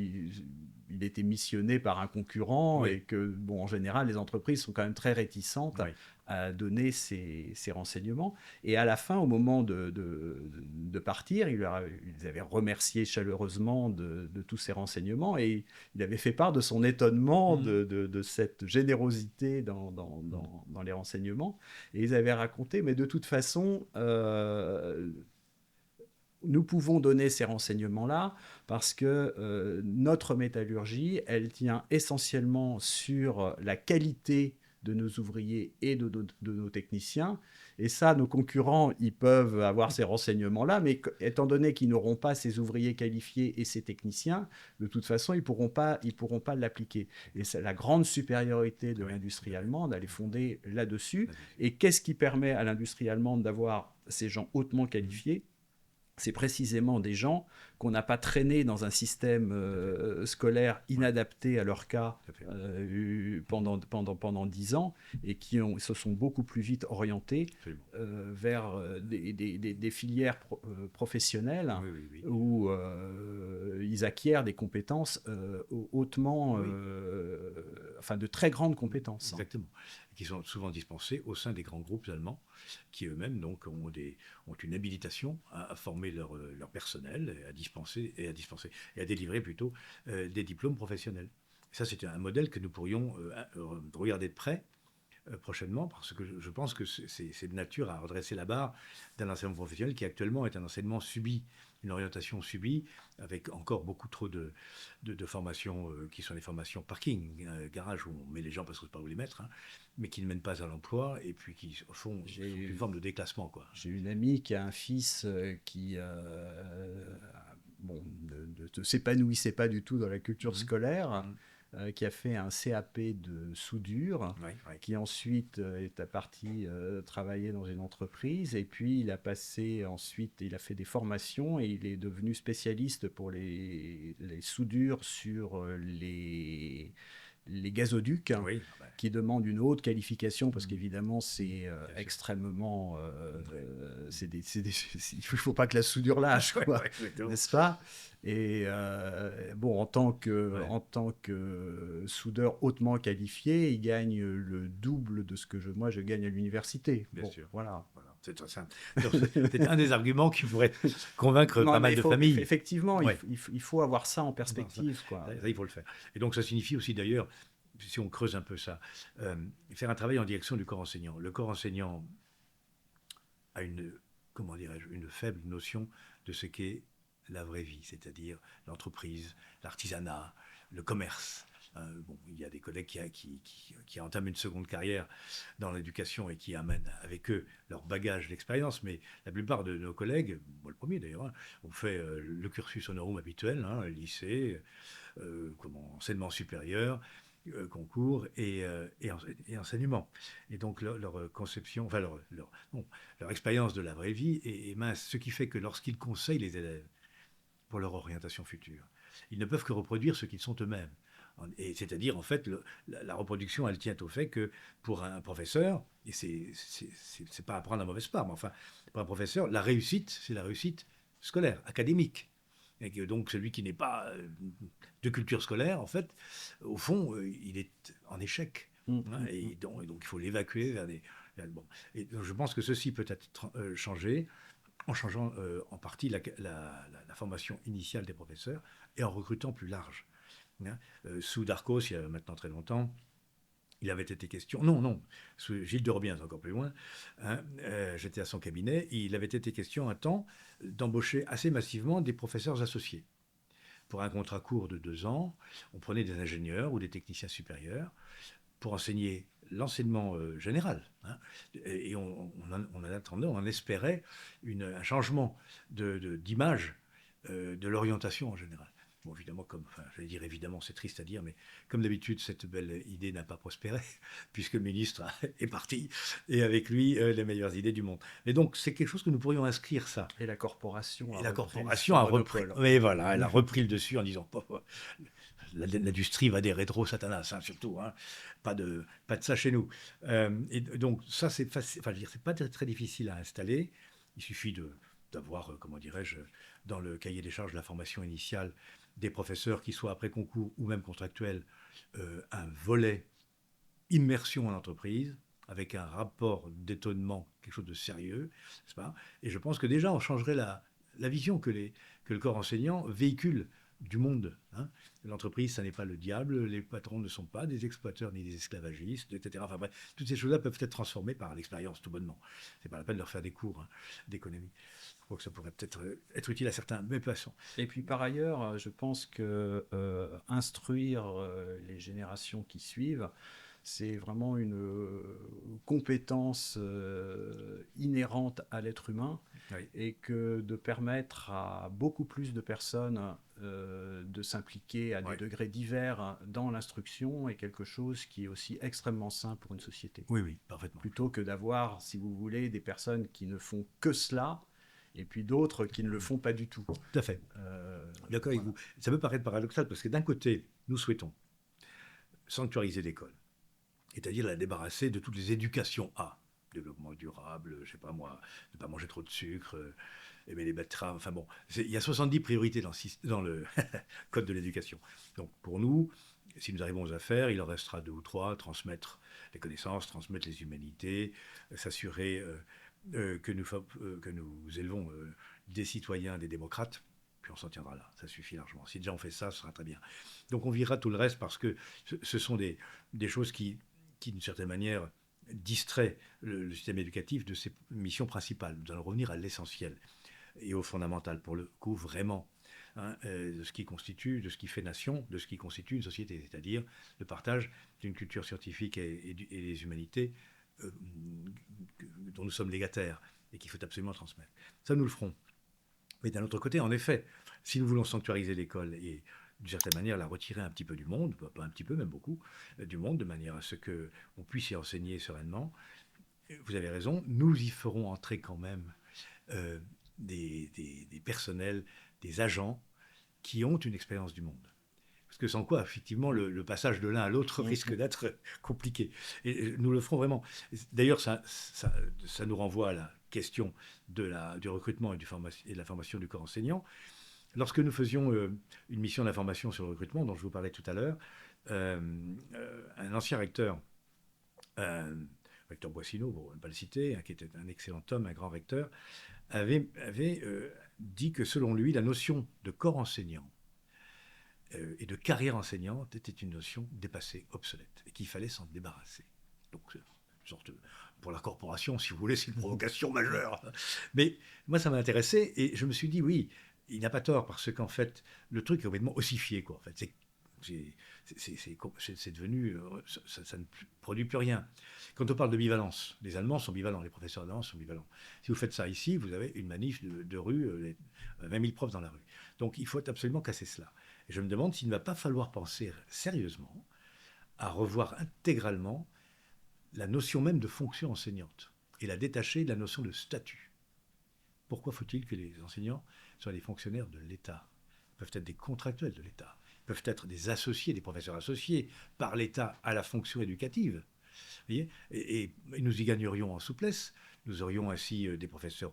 il était missionné par un concurrent et que, en général, les entreprises sont quand même très réticentes à donner ces renseignements. Et à la fin, au moment de partir, ils avaient remercié chaleureusement de tous ces renseignements, et il avait fait part de son étonnement de cette générosité dans les renseignements. Et ils avaient raconté, mais de toute façon, nous pouvons donner ces renseignements-là parce que notre métallurgie, elle tient essentiellement sur la qualité de nos ouvriers et de nos techniciens. Et ça, nos concurrents, ils peuvent avoir ces renseignements-là, mais étant donné qu'ils n'auront pas ces ouvriers qualifiés et ces techniciens, de toute façon, ils pourront pas l'appliquer. Et c'est la grande supériorité de l'industrie allemande, elle est fondée là-dessus. Et qu'est-ce qui permet à l'industrie allemande d'avoir ces gens hautement qualifiés ? c'est précisément des gens qu'on n'a pas traînés dans un système scolaire inadapté à leur cas pendant 10 ans et qui se sont beaucoup plus vite orientés vers des filières professionnelles où ils acquièrent des compétences hautement, enfin de très grandes compétences. Exactement. Qui sont souvent dispensés au sein des grands groupes allemands qui eux-mêmes donc, ont une habilitation à former leur personnel et à dispenser et à délivrer plutôt des diplômes professionnels. Ça, c'est un modèle que nous pourrions regarder de près prochainement, parce que je pense que c'est de nature à redresser la barre d'un enseignement professionnel qui actuellement est un enseignement subi, une orientation subie, avec encore beaucoup trop de formations qui sont des formations parking, garage, où on met les gens parce qu'on ne sait pas où les mettre, hein, mais qui ne mènent pas à l'emploi et puis qui font une forme de déclassement, quoi. J'ai une amie qui a un fils qui ne s'épanouissait pas du tout dans la culture scolaire, qui a fait un CAP de soudure, qui ensuite est parti travailler dans une entreprise, et puis il a fait des formations et il est devenu spécialiste pour les soudures sur les gazoducs, qui demandent une haute qualification parce qu'évidemment c'est extrêmement il ne faut pas que la soudure lâche, n'est-ce pas? Et en tant que soudeur hautement qualifié, il gagne le double de ce que moi je gagne à l'université. Bien sûr. Voilà. C'est très simple. C'est un des arguments qui pourrait convaincre pas mal de familles. Effectivement, il faut avoir ça en perspective. Ça, il faut le faire. Et donc ça signifie aussi d'ailleurs, si on creuse un peu ça, faire un travail en direction du corps enseignant. Le corps enseignant a une faible notion de ce qu'est la vraie vie, c'est-à-dire l'entreprise, l'artisanat, le commerce. Il y a des collègues qui entament une seconde carrière dans l'éducation et qui amènent avec eux leur bagage d'expérience, mais la plupart de nos collègues, moi le premier d'ailleurs, ont fait le cursus honorum habituel, lycée, enseignement supérieur, concours et enseignement. Et donc leur conception, enfin leur expérience de la vraie vie est mince, ce qui fait que lorsqu'ils conseillent les élèves pour leur orientation future, ils ne peuvent que reproduire ce qu'ils sont eux-mêmes. Et c'est-à-dire, en fait, la reproduction, elle tient au fait que pour un professeur, et c'est pas à prendre à mauvaise part, mais enfin, pour un professeur, la réussite, c'est la réussite scolaire, académique. Et que donc, celui qui n'est pas de culture scolaire, en fait, au fond, il est en échec. Et donc, il faut l'évacuer vers des... Bon. Et donc, je pense que ceci peut être changé en changeant en partie la formation initiale des professeurs et en recrutant plus large. Sous Darcos, il y a maintenant très longtemps, il avait été question, sous Gilles de Robiens, encore plus loin, j'étais à son cabinet, il avait été question un temps d'embaucher assez massivement des professeurs associés. Pour un contrat court de 2 ans, on prenait des ingénieurs ou des techniciens supérieurs pour enseigner l'enseignement général. Et on en attendait, on en espérait un changement d'image de l'orientation en général. Bon, évidemment, évidemment, c'est triste à dire, mais comme d'habitude, cette belle idée n'a pas prospéré, puisque le ministre est parti, et avec lui, les meilleures idées du monde. Et donc, c'est quelque chose que nous pourrions inscrire, ça. Et la corporation a repris. Mais voilà, elle a repris le dessus en disant, l'industrie va des rétro satanas, surtout, pas de ça chez nous. Et donc, ça, c'est facile, c'est pas très difficile à installer. Il suffit d'avoir, dans le cahier des charges de la formation initiale, des professeurs qui soient après concours ou même contractuels, un volet immersion en entreprise, avec un rapport d'étonnement, quelque chose de sérieux, n'est-ce pas? Et je pense que déjà, on changerait la vision que le corps enseignant véhicule du monde. L'entreprise, ça n'est pas le diable, les patrons ne sont pas des exploiteurs ni des esclavagistes, etc. Enfin bref, toutes ces choses-là peuvent être transformées par l'expérience, tout bonnement. C'est pas la peine de leur faire des cours d'économie. Je crois que ça pourrait peut-être être utile à certains, mais passons. Et puis par ailleurs, je pense que instruire les générations qui suivent, c'est vraiment une compétence inhérente à l'être humain, et que de permettre à beaucoup plus de personnes de s'impliquer à des degrés divers dans l'instruction est quelque chose qui est aussi extrêmement sain pour une société. Oui, parfaitement. Plutôt que d'avoir, si vous voulez, des personnes qui ne font que cela et puis d'autres qui ne le font pas du tout. Tout à fait. D'accord avec vous. Ça peut paraître paradoxal parce que d'un côté, nous souhaitons sanctuariser l'école, c'est-à-dire la débarrasser de toutes les éducations A, développement durable, je sais pas moi, ne pas manger trop de sucre, aimer les betteraves, enfin bon, il y a 70 priorités dans le code de l'éducation. Donc pour nous, si nous arrivons aux affaires, il en restera 2 ou 3, transmettre les connaissances, transmettre les humanités, s'assurer que nous élevons des citoyens, des démocrates, puis on s'en tiendra là, ça suffit largement. Si déjà on fait ça, ce sera très bien. Donc on virera tout le reste parce que ce sont des choses qui d'une certaine manière, distrait le système éducatif de ses missions principales. Nous allons revenir à l'essentiel et au fondamental, pour le coup, vraiment, de ce qui constitue, de ce qui fait nation, de ce qui constitue une société, c'est-à-dire le partage d'une culture scientifique et des humanités dont nous sommes légataires et qu'il faut absolument transmettre. Ça, nous le ferons. Mais d'un autre côté, en effet, si nous voulons sanctuariser l'école et d'une certaine manière la retirer un petit peu du monde, pas un petit peu, même beaucoup, du monde, de manière à ce qu'on puisse y enseigner sereinement, vous avez raison, nous y ferons entrer quand même des personnels, des agents qui ont une expérience du monde. Parce que sans quoi, effectivement, le passage de l'un à l'autre risque d'être compliqué. Et nous le ferons vraiment. D'ailleurs, ça nous renvoie à la question du recrutement et de la formation du corps enseignant. Lorsque nous faisions une mission d'information sur le recrutement, dont je vous parlais tout à l'heure, un ancien recteur, recteur Boissineau, pour ne pas le citer, qui était un excellent homme, un grand recteur, avait dit que selon lui, la notion de corps enseignant et de carrière enseignante était une notion dépassée, obsolète, et qu'il fallait s'en débarrasser. Donc, une sorte pour la corporation, si vous voulez, c'est une provocation majeure. Mais moi, ça m'a intéressé, et je me suis dit, oui, il n'a pas tort, parce qu'en fait, le truc est complètement ossifié, quoi. En fait, c'est devenu... ça ne produit plus rien. Quand on parle de bivalence, les Allemands sont bivalents, les professeurs allemands sont bivalents. Si vous faites ça ici, vous avez une manif de rue, 20 000 profs dans la rue. Donc il faut absolument casser cela. Et je me demande s'il ne va pas falloir penser sérieusement à revoir intégralement la notion même de fonction enseignante et la détacher de la notion de statut. Pourquoi faut-il que les enseignants soient des fonctionnaires de l'État ? Ils peuvent être des contractuels de l'État, ils peuvent être des associés, des professeurs associés par l'État à la fonction éducative. Vous voyez, et nous y gagnerions en souplesse. Nous aurions ainsi des professeurs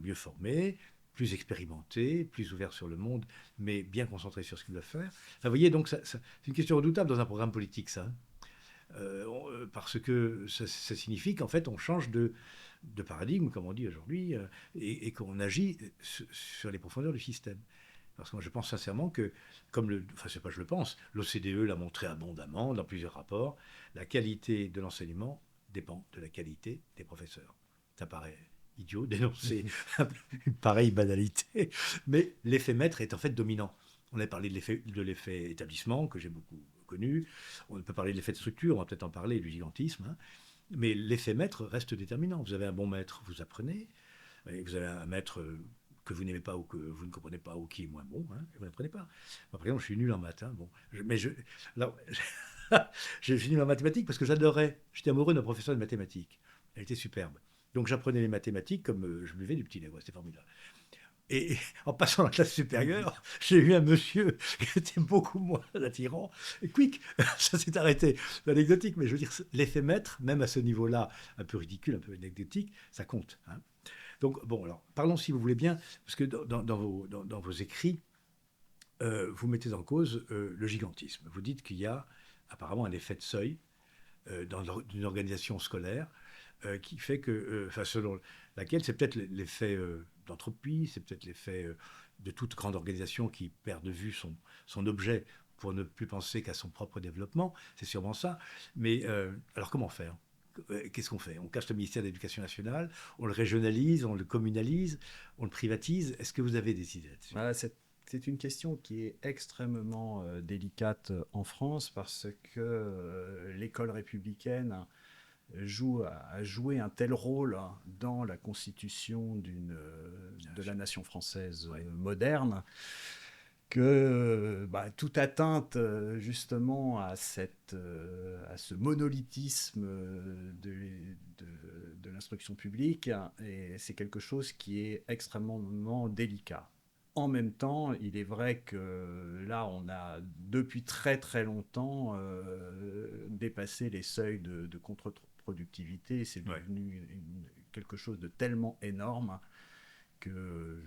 mieux formés, plus expérimentés, plus ouverts sur le monde, mais bien concentrés sur ce qu'ils doivent faire. Enfin, vous voyez, donc c'est une question redoutable dans un programme politique, ça. Parce que ça signifie qu'en fait, on change de paradigme, comme on dit aujourd'hui, et qu'on agit sur les profondeurs du système. Parce que moi, je pense sincèrement que, c'est pas je le pense, l'OCDE l'a montré abondamment dans plusieurs rapports, la qualité de l'enseignement dépend de la qualité des professeurs. Ça paraît idiot d'énoncer une pareille banalité, mais l'effet maître est en fait dominant. On a parlé de l'effet établissement, que j'ai beaucoup connu. On peut parler de l'effet de structure, on va peut-être en parler, du gigantisme. Hein. Mais l'effet maître reste déterminant. Vous avez un bon maître, vous apprenez. Et vous avez un maître que vous n'aimez pas ou que vous ne comprenez pas ou qui est moins bon, hein, et vous n'apprenez pas. Moi, par exemple, je suis nul en maths. Hein, bon. Je suis nul en mathématiques parce que j'étais amoureux d'un professeur de mathématiques. Elle était superbe. Donc j'apprenais les mathématiques comme je buvais du petit lait. Ouais, c'était formidable. Et en passant la classe supérieure, j'ai eu un monsieur qui était beaucoup moins attirant. Et quick, ça s'est arrêté. C'est anecdotique, mais je veux dire, l'effet maître, même à ce niveau-là, un peu ridicule, un peu anecdotique, ça compte. Hein. Donc, bon, alors, parlons si vous voulez bien, parce que dans vos écrits, vous mettez en cause le gigantisme. Vous dites qu'il y a apparemment un effet de seuil dans une organisation scolaire qui fait que, selon laquelle c'est peut-être l'effet d'entropie, c'est peut-être l'effet de toute grande organisation qui perd de vue son objet pour ne plus penser qu'à son propre développement, c'est sûrement ça. Mais alors comment faire ? Qu'est-ce qu'on fait ? On cache le ministère de l'Éducation nationale, on le régionalise, on le communalise, on le privatise. Est-ce que vous avez des idées là-dessus ? Voilà, c'est une question qui est extrêmement délicate en France parce que l'école républicaine a joué un tel rôle dans la constitution de la nation française moderne que toute atteinte justement à ce monolithisme de l'instruction publique, et c'est quelque chose qui est extrêmement délicat. En même temps, il est vrai que là, on a depuis très très longtemps dépassé les seuils de contre-productivité. C'est devenu quelque chose de tellement énorme que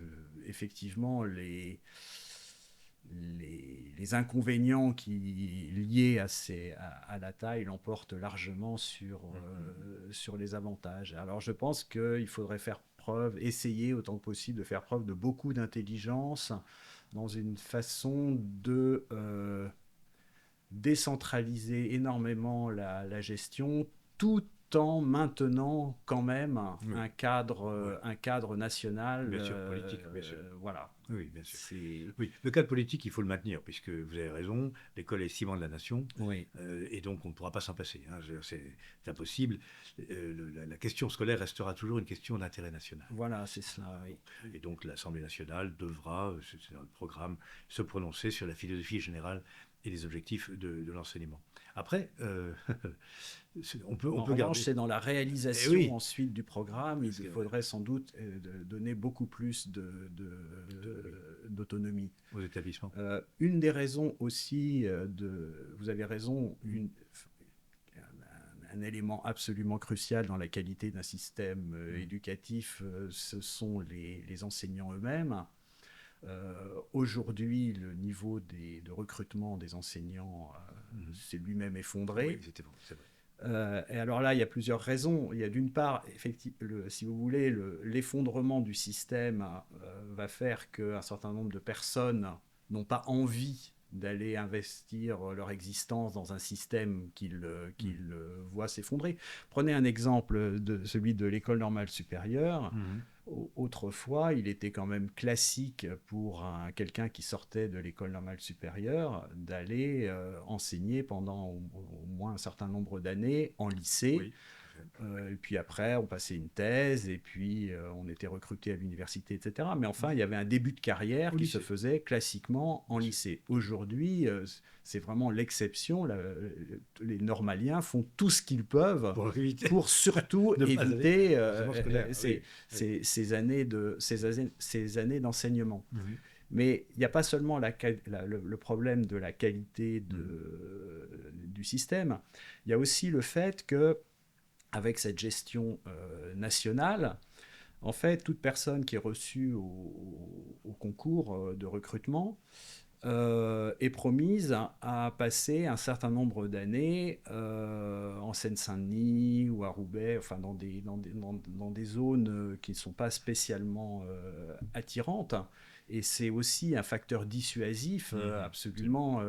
effectivement les inconvénients liés à la taille l'emportent largement sur les avantages. Alors je pense qu'il faudrait essayer autant que possible de faire preuve de beaucoup d'intelligence dans une façon de décentraliser énormément la gestion, tout en maintenant quand même un cadre national. Bien sûr, politique, bien sûr. Voilà. Oui, bien sûr. Oui, le cadre politique, il faut le maintenir, puisque vous avez raison, l'école est le ciment de la nation, et donc on ne pourra pas s'en passer. Hein, c'est impossible. La question scolaire restera toujours une question d'intérêt national. Voilà, c'est cela, oui. Et donc l'Assemblée nationale devra, c'est dans le programme, se prononcer sur la philosophie générale et les objectifs de l'enseignement. Après, on peut garder... c'est dans la réalisation ensuite du programme, il faudrait sans doute donner beaucoup plus d'autonomie aux établissements. Une des raisons aussi, vous avez raison, un élément absolument crucial dans la qualité d'un système éducatif, ce sont les enseignants eux-mêmes. Aujourd'hui, le niveau de recrutement des enseignants s'est lui-même effondré. Oui, c'est vrai. Et alors là, il y a plusieurs raisons. Il y a d'une part, effectivement, si vous voulez, l'effondrement du système va faire qu'un certain nombre de personnes n'ont pas envie d'aller investir leur existence dans un système qu'ils voient s'effondrer. Prenez un exemple de celui de l'école normale supérieure. Autrefois, il était quand même classique pour quelqu'un qui sortait de l'école normale supérieure d'aller enseigner pendant au moins un certain nombre d'années en lycée. Oui. Et puis après, on passait une thèse, et puis on était recruté à l'université, etc. Mais enfin, il y avait un début de carrière qui se faisait classiquement en lycée. Aujourd'hui, c'est vraiment l'exception. Les normaliens font tout ce qu'ils peuvent pour surtout éviter ces années d'enseignement. Mais il n'y a pas seulement le problème de la qualité du système, il y a aussi le fait que avec cette gestion nationale, en fait, toute personne qui est reçue au concours de recrutement est promise à passer un certain nombre d'années en Seine-Saint-Denis ou à Roubaix, enfin dans des zones qui ne sont pas spécialement attirantes. Et c'est aussi un facteur dissuasif absolument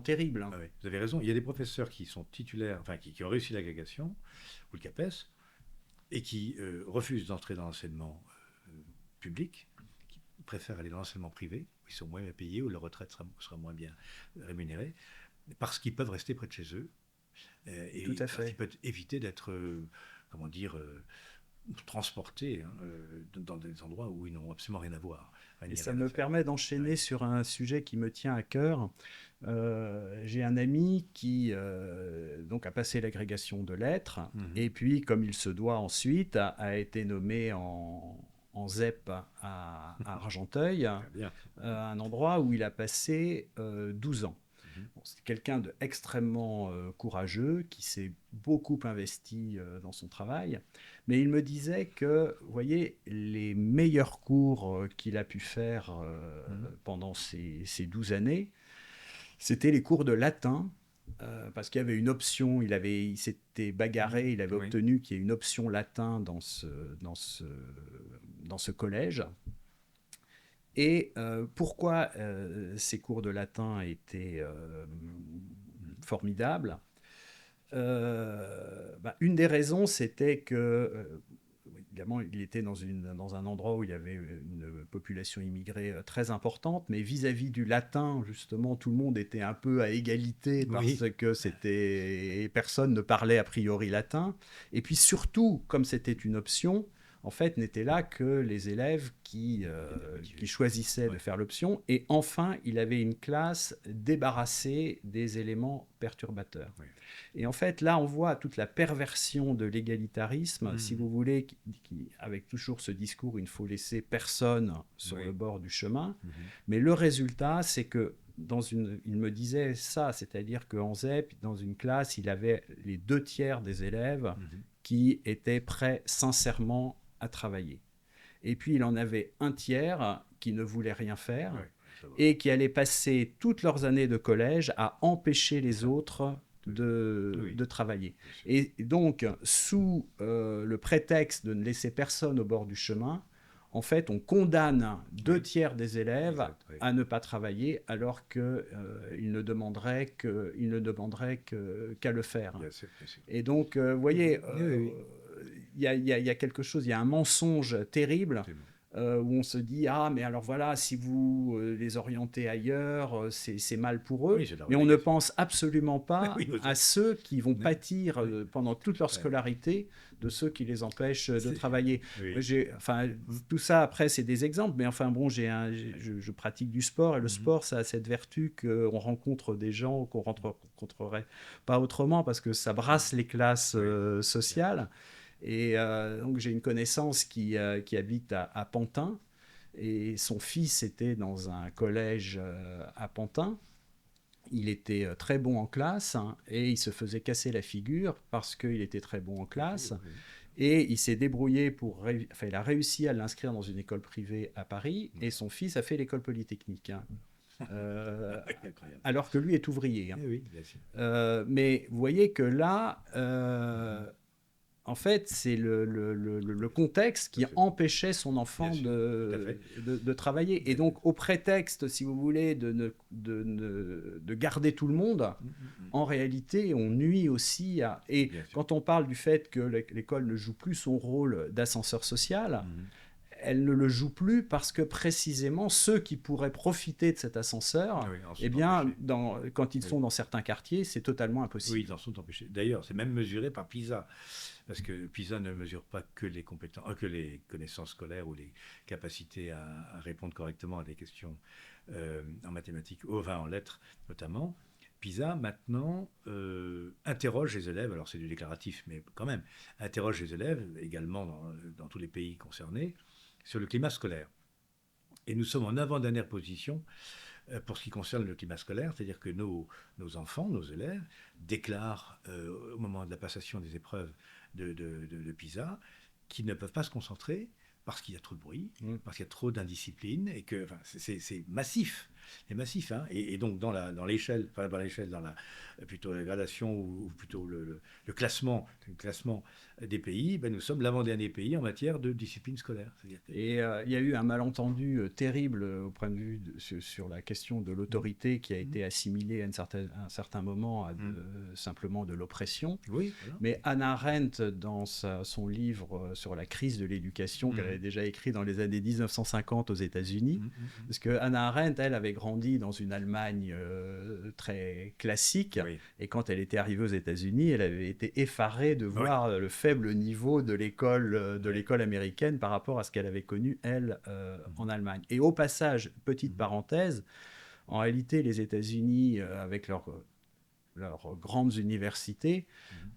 terrible. Ah oui, vous avez raison. Il y a des professeurs qui sont titulaires, enfin qui ont réussi l'agrégation ou le CAPES et qui refusent d'entrer dans l'enseignement public, qui préfèrent aller dans l'enseignement privé, où ils sont moins bien payés, où leur retraite sera moins bien rémunérée, parce qu'ils peuvent rester près de chez eux. Et tout à fait. Ils peuvent éviter d'être, transportés dans des endroits où ils n'ont absolument rien à voir. Et ça me permet d'enchaîner sur un sujet qui me tient à cœur. J'ai un ami qui donc a passé l'agrégation de lettres, et puis, comme il se doit ensuite, a été nommé en ZEP à Argenteuil, un endroit où il a passé 12 ans. Bon, c'est quelqu'un d'extrêmement courageux, qui s'est beaucoup investi dans son travail, mais il me disait que, vous voyez, les meilleurs cours qu'il a pu faire pendant ces 12 années, c'était les cours de latin, parce qu'il y avait une option, il s'était bagarré, il avait obtenu qu'il y ait une option latin dans ce collège. Et pourquoi ces cours de latin étaient formidables ? Une des raisons, c'était que, évidemment, il était dans un endroit où il y avait une population immigrée très importante, mais vis-à-vis du latin, justement, tout le monde était un peu à égalité, parce que personne ne parlait a priori latin. Et puis surtout, comme c'était une option, en fait, n'étaient là que les élèves qui choisissaient de faire l'option. Et enfin, il avait une classe débarrassée des éléments perturbateurs. Oui. Et en fait, là, on voit toute la perversion de l'égalitarisme, si vous voulez, avec toujours ce discours, il ne faut laisser personne sur le bord du chemin. Mais le résultat, c'est que il me disait ça, c'est-à-dire qu'en ZEP, dans une classe, il avait les 2/3 des élèves qui étaient prêts sincèrement à travailler. Et puis, il en avait 1/3 qui ne voulaient rien faire et qui allaient passer toutes leurs années de collège à empêcher les autres de travailler. Et donc, sous le prétexte de ne laisser personne au bord du chemin, en fait, on condamne 2/3 des élèves à ne pas travailler alors qu'ils ne demanderaient qu'à le faire. Bien sûr. Et donc, vous voyez, il y a quelque chose, il y a un mensonge terrible où on se dit « Ah, mais alors voilà, si vous les orientez ailleurs, c'est mal pour eux. » Mais on ne pense absolument pas à ceux qui vont pâtir pendant toute leur scolarité de ceux qui les empêchent de travailler. Tout ça, après, c'est des exemples, mais enfin bon, je pratique du sport, et le sport, ça a cette vertu qu'on rencontre des gens qu'on ne rencontrerait pas autrement, parce que ça brasse les classes sociales. Et donc j'ai une connaissance qui habite à Pantin, et son fils était dans un collège à Pantin. Il était très bon en classe, et il se faisait casser la figure parce qu'il était très bon en classe. Et il s'est débrouillé il a réussi à l'inscrire dans une école privée à Paris, et son fils a fait l'école polytechnique. Alors que lui est ouvrier. Oui, bien sûr. Mais vous voyez que là... en fait, c'est le contexte qui empêchait son enfant de travailler. Et donc, au prétexte, si vous voulez, de garder tout le monde, en réalité, on nuit aussi à... Et quand on parle du fait que l'école ne joue plus son rôle d'ascenseur social, elle ne le joue plus parce que précisément ceux qui pourraient profiter de cet ascenseur, quand ils sont dans certains quartiers, c'est totalement impossible. Oui, ils en sont empêchés. D'ailleurs, c'est même mesuré par PISA. Parce que PISA ne mesure pas que les connaissances scolaires ou les capacités à répondre correctement à des questions en mathématiques, en lettres notamment. PISA, maintenant, interroge les élèves, alors c'est du déclaratif, mais quand même, interroge les élèves, également dans tous les pays concernés, sur le climat scolaire. Et nous sommes en avant-dernière position pour ce qui concerne le climat scolaire, c'est-à-dire que nos enfants, nos élèves, déclarent au moment de la passation des épreuves de PISA qu'ils ne peuvent pas se concentrer parce qu'il y a trop de bruit, parce qu'il y a trop d'indiscipline, et que c'est massif. C'est massif, hein. Et donc dans l'échelle, dans la plutôt la gradation ou plutôt le classement des pays, nous sommes l'avant-dernier pays en matière de discipline scolaire. Et il y a eu un malentendu terrible au point de vue sur la question de l'autorité qui a été assimilée à un certain moment à simplement de l'oppression. Oui, voilà. Mais Hannah Arendt, dans son livre sur la crise de l'éducation qu'elle avait déjà écrit dans les années 1950 aux États-Unis, parce que Hannah Arendt, elle avait grandi dans une Allemagne très classique, et quand elle était arrivée aux États-Unis, elle avait été effarée de voir le faible niveau de l'école américaine par rapport à ce qu'elle avait connu, elle, en Allemagne. Et au passage, petite parenthèse, en réalité, les États-Unis, avec leurs grandes universités,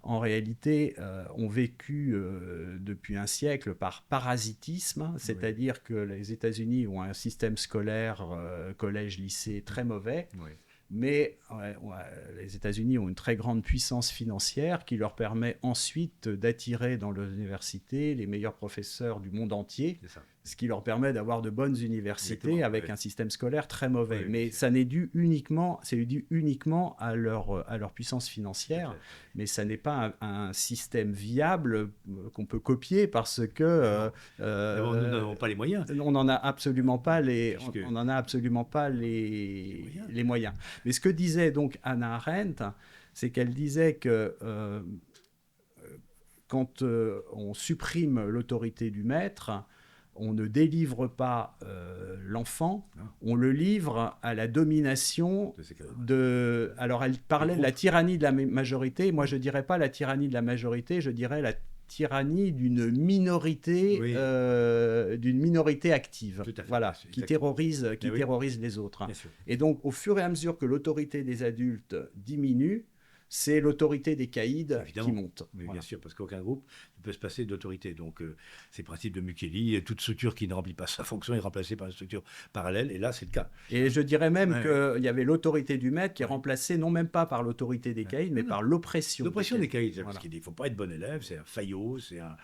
en réalité, ont vécu depuis un siècle par parasitisme, c'est-à-dire que les États-Unis ont un système scolaire, collège-lycée, très mauvais, mais les États-Unis ont une très grande puissance financière qui leur permet ensuite d'attirer dans leurs universités les meilleurs professeurs du monde entier, ce qui leur permet d'avoir de bonnes universités avec un système scolaire très mauvais. Mais ça n'est dû uniquement à leur puissance financière, mais ça n'est pas un système viable qu'on peut copier parce que nous n'avons pas les moyens. On n'en a absolument pas les moyens. Mais ce que disait donc Hannah Arendt, c'est qu'elle disait que quand on supprime l'autorité du maître, on ne délivre pas l'enfant, on le livre à la domination Alors, elle parlait de la tyrannie de la majorité. Moi, je ne dirais pas la tyrannie de la majorité, je dirais la tyrannie d'une minorité, Oui. Active, Tout à fait, voilà, c'est qui exactement. terrorise les autres. Bien sûr. Et donc, au fur et à mesure que l'autorité des adultes diminue, c'est l'autorité des caïds qui Évidemment. monte. Mais Voilà. bien sûr, parce qu'aucun groupe ne peut se passer d'autorité. Donc, c'est le principe de Mukeli. Toute structure qui ne remplit pas sa fonction est remplacée par une structure parallèle. Et là, c'est le cas. Et je dirais même Ouais. qu'il y avait l'autorité du maître qui est Ouais. remplacée non même pas par l'autorité des caïds, mais Non, non. par l'oppression. L'oppression des caïds. Voilà. Parce qu'il ne faut pas être bon élève. C'est un faillot. C'est un.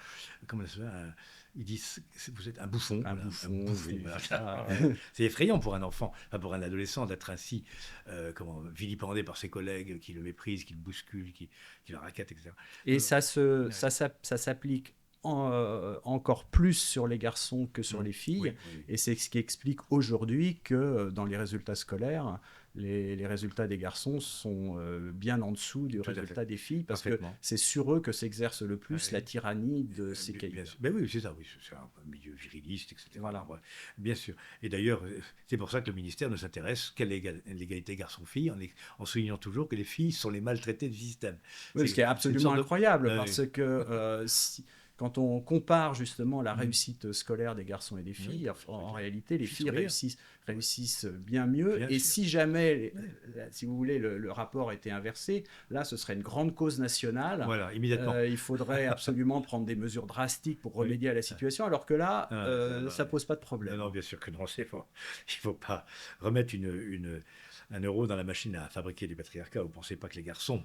Comment ça s'appelle ils disent vous êtes un bouffon. Un voilà, bouffon, oui, voilà. c'est ça. C'est effrayant pour un enfant, enfin pour un adolescent d'être ainsi vilipendé par ses collègues qui le méprisent, qui le bousculent, qui le raquettent, etc. Et ça s'applique encore plus sur les garçons que sur les filles. Oui, oui. Et c'est ce qui explique aujourd'hui que dans les résultats scolaires, les résultats des garçons sont bien en dessous du résultat des filles, parce que c'est sur eux que s'exerce le plus la tyrannie de ces caïds. Ben oui, c'est ça, oui, c'est un milieu viriliste, etc. Voilà. Ouais, bien sûr. Et d'ailleurs, c'est pour ça que le ministère ne s'intéresse qu'à l'égalité garçon-fille, en soulignant toujours que les filles sont les maltraitées du système. Oui, ce qui est absolument incroyable, parce que quand on compare justement la réussite scolaire des garçons et des filles, en réalité, les filles réussissent bien mieux. Bien et sûr. Si jamais, si vous voulez, le rapport était inversé, là, ce serait une grande cause nationale. Voilà, immédiatement. Il faudrait absolument prendre des mesures drastiques pour remédier à la situation, alors que là, ça ne pose pas de problème. Non, bien sûr que non. Il ne faut pas remettre un euro dans la machine à fabriquer du patriarcat. Vous ne pensez pas que les garçons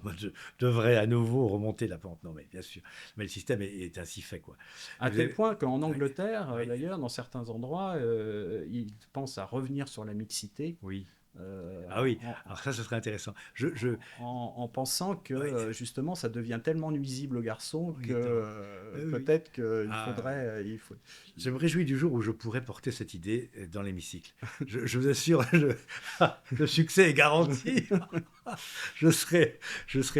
devraient à nouveau remonter la pente? Non, mais bien sûr. Mais le système est ainsi fait, quoi. À tel point qu'en Angleterre, d'ailleurs, dans certains endroits, ils pensent à revenir sur la mixité. Oui. Ah oui, alors ça, ce serait intéressant. En pensant que justement, ça devient tellement nuisible aux garçons que peut-être qu'il faudrait... Je me réjouis du jour où je pourrai porter cette idée dans l'hémicycle. Je vous assure, le succès est garanti. je serai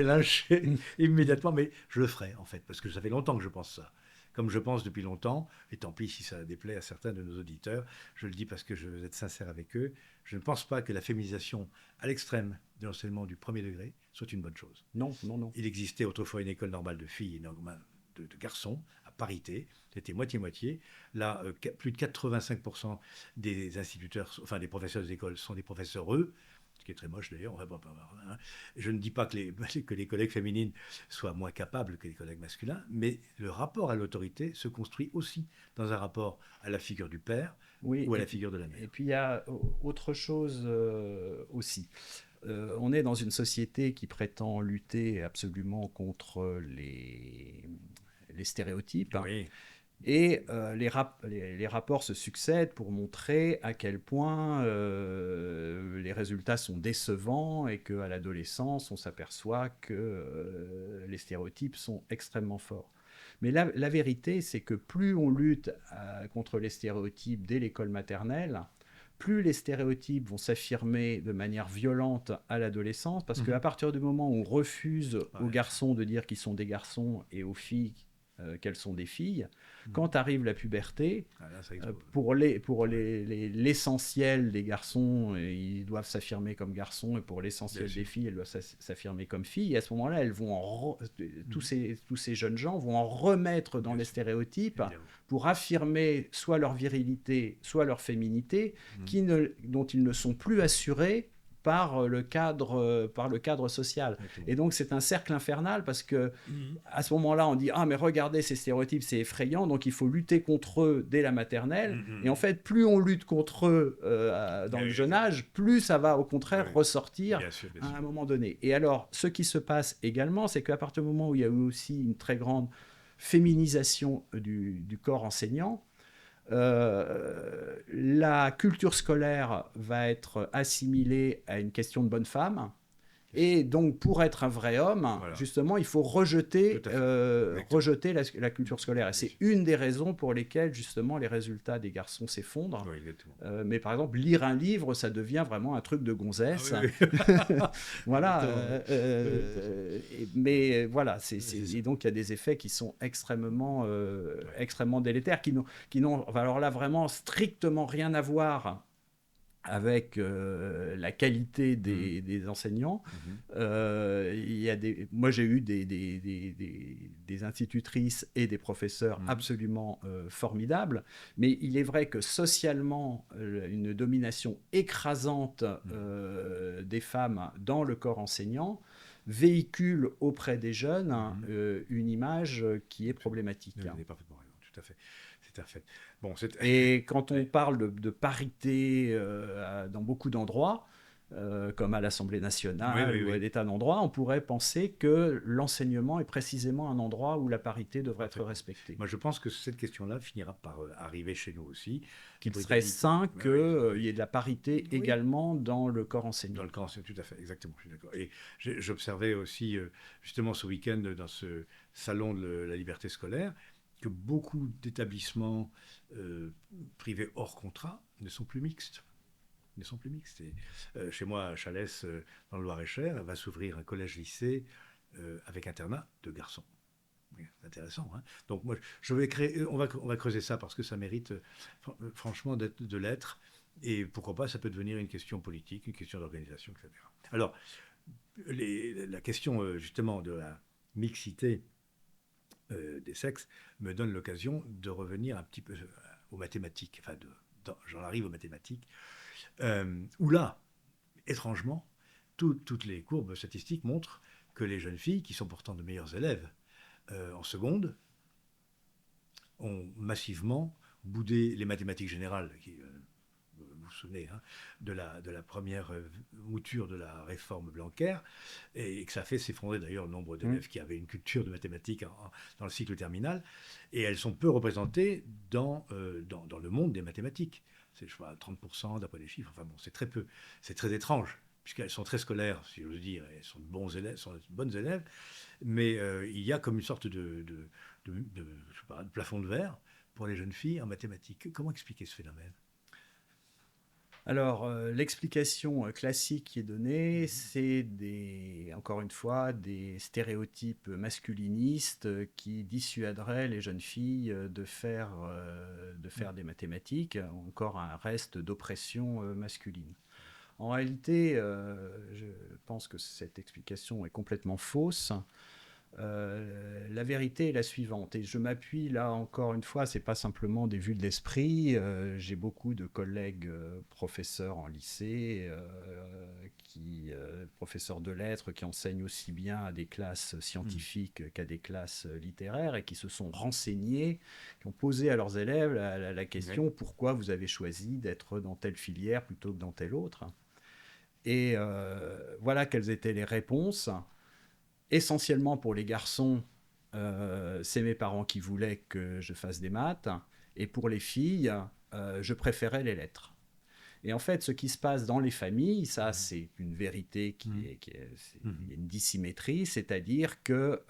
lynché immédiatement, mais je le ferai en fait, parce que ça fait longtemps que je pense ça. Comme je pense depuis longtemps, et tant pis si ça déplaît à certains de nos auditeurs, je le dis parce que je veux être sincère avec eux, je ne pense pas que la féminisation à l'extrême de l'enseignement du premier degré soit une bonne chose. Non, non, non. Il existait autrefois une école normale de filles et de garçons, à parité, c'était moitié-moitié. Là, plus de 85% des instituteurs, enfin des professeurs des écoles sont des professeurs ce qui est très moche d'ailleurs. Je ne dis pas que les collègues féminines soient moins capables que les collègues masculins, mais le rapport à l'autorité se construit aussi dans un rapport à la figure du père ou à la figure de la mère. Et puis il y a autre chose aussi. On est dans une société qui prétend lutter absolument contre les stéréotypes. Oui. Et les rapports se succèdent pour montrer à quel point les résultats sont décevants et qu'à l'adolescence, on s'aperçoit que les stéréotypes sont extrêmement forts. Mais la vérité, c'est que plus on lutte contre les stéréotypes dès l'école maternelle, plus les stéréotypes vont s'affirmer de manière violente à l'adolescence, parce qu'à partir du moment où on refuse aux garçons de dire qu'ils sont des garçons et aux filles qu'elles sont des filles, quand arrive la puberté, pour l'essentiel des garçons, ils doivent s'affirmer comme garçons, et pour l'essentiel des filles, elles doivent s'affirmer comme filles. Et à ce moment-là, elles vont tous ces jeunes gens vont en remettre dans les stéréotypes pour affirmer soit leur virilité, soit leur féminité, dont ils ne sont plus assurés par le cadre social. Et donc c'est un cercle infernal, parce que à ce moment-là on dit « Ah mais regardez ces stéréotypes, c'est effrayant, donc il faut lutter contre eux dès la maternelle ». Et en fait, plus on lutte contre eux dans le jeune âge, plus ça va au contraire ressortir à un moment donné. Et alors, ce qui se passe également, c'est qu'à partir du moment où il y a eu aussi une très grande féminisation du corps enseignant, la culture scolaire va être assimilée à une question de bonne femme. Et donc, pour être un vrai homme, justement, il faut rejeter la culture scolaire. Et c'est une des raisons pour lesquelles, justement, les résultats des garçons s'effondrent. Mais par exemple, lire un livre, ça devient vraiment un truc de gonzesse. Voilà. Mais voilà, et donc il y a des effets qui sont extrêmement délétères, qui n'ont alors là vraiment strictement rien à voir avec la qualité des enseignants. Moi, j'ai eu des institutrices et des professeurs absolument formidables, mais il est vrai que socialement, une domination écrasante des femmes dans le corps enseignant véhicule auprès des jeunes une image qui est problématique. Vous avez parfaitement raison, tout à fait. C'est un fait. Bon, et quand on parle de parité dans beaucoup d'endroits, comme à l'Assemblée nationale ou à des tas d'endroits, on pourrait penser que l'enseignement est précisément un endroit où la parité devrait être respectée. Moi, je pense que cette question-là finira par arriver chez nous aussi. Qu'il serait sain qu'il y ait de la parité également dans le corps enseignant. Dans le corps enseignant, tout à fait, exactement, je suis d'accord. Et j'observais aussi, justement, ce week-end, dans ce salon de la liberté scolaire, que beaucoup d'établissements privés hors contrat ne sont plus mixtes. Et, chez moi, à Chalès, dans le Loir-et-Cher, va s'ouvrir un collège-lycée avec internat de garçons. C'est intéressant. Hein. Donc moi, on va creuser ça parce que ça mérite franchement de l'être. Et pourquoi pas, ça peut devenir une question politique, une question d'organisation, etc. Alors, la question justement de la mixité des sexes me donne l'occasion de revenir un petit peu aux mathématiques. Enfin, j'en arrive aux mathématiques. Où là, étrangement, toutes les courbes statistiques montrent que les jeunes filles, qui sont pourtant de meilleures élèves en seconde, ont massivement boudé les mathématiques générales, qui, vous vous souvenez, hein, de la première mouture de la réforme Blanquer, et que ça fait s'effondrer d'ailleurs le nombre d'élèves qui avaient une culture de mathématiques dans le cycle terminal, et elles sont peu représentées dans le monde des mathématiques. C'est, je crois, 30% d'après les chiffres. Enfin bon, c'est très peu. C'est très étrange, puisqu'elles sont très scolaires, si j'ose dire, elles sont de bons élèves, sont de bonnes élèves, mais il y a comme une sorte de plafond de verre pour les jeunes filles en mathématiques. Comment expliquer ce phénomène ? Alors, l'explication classique qui est donnée, c'est encore une fois, des stéréotypes masculinistes qui dissuaderaient les jeunes filles de faire des mathématiques, encore un reste d'oppression masculine. En réalité, je pense que cette explication est complètement fausse. La vérité est la suivante, et je m'appuie là encore une fois, c'est pas simplement des vues de l'esprit. J'ai beaucoup de collègues professeurs en lycée, professeurs de lettres, qui enseignent aussi bien à des classes scientifiques qu'à des classes littéraires, et qui se sont renseignés, qui ont posé à leurs élèves la question pourquoi vous avez choisi d'être dans telle filière plutôt que dans telle autre. Et voilà quelles étaient les réponses. Essentiellement pour les garçons, c'est mes parents qui voulaient que je fasse des maths, et pour les filles, je préférais les lettres. Et en fait, ce qui se passe dans les familles, ça c'est une vérité il y a une dissymétrie, c'est-à-dire que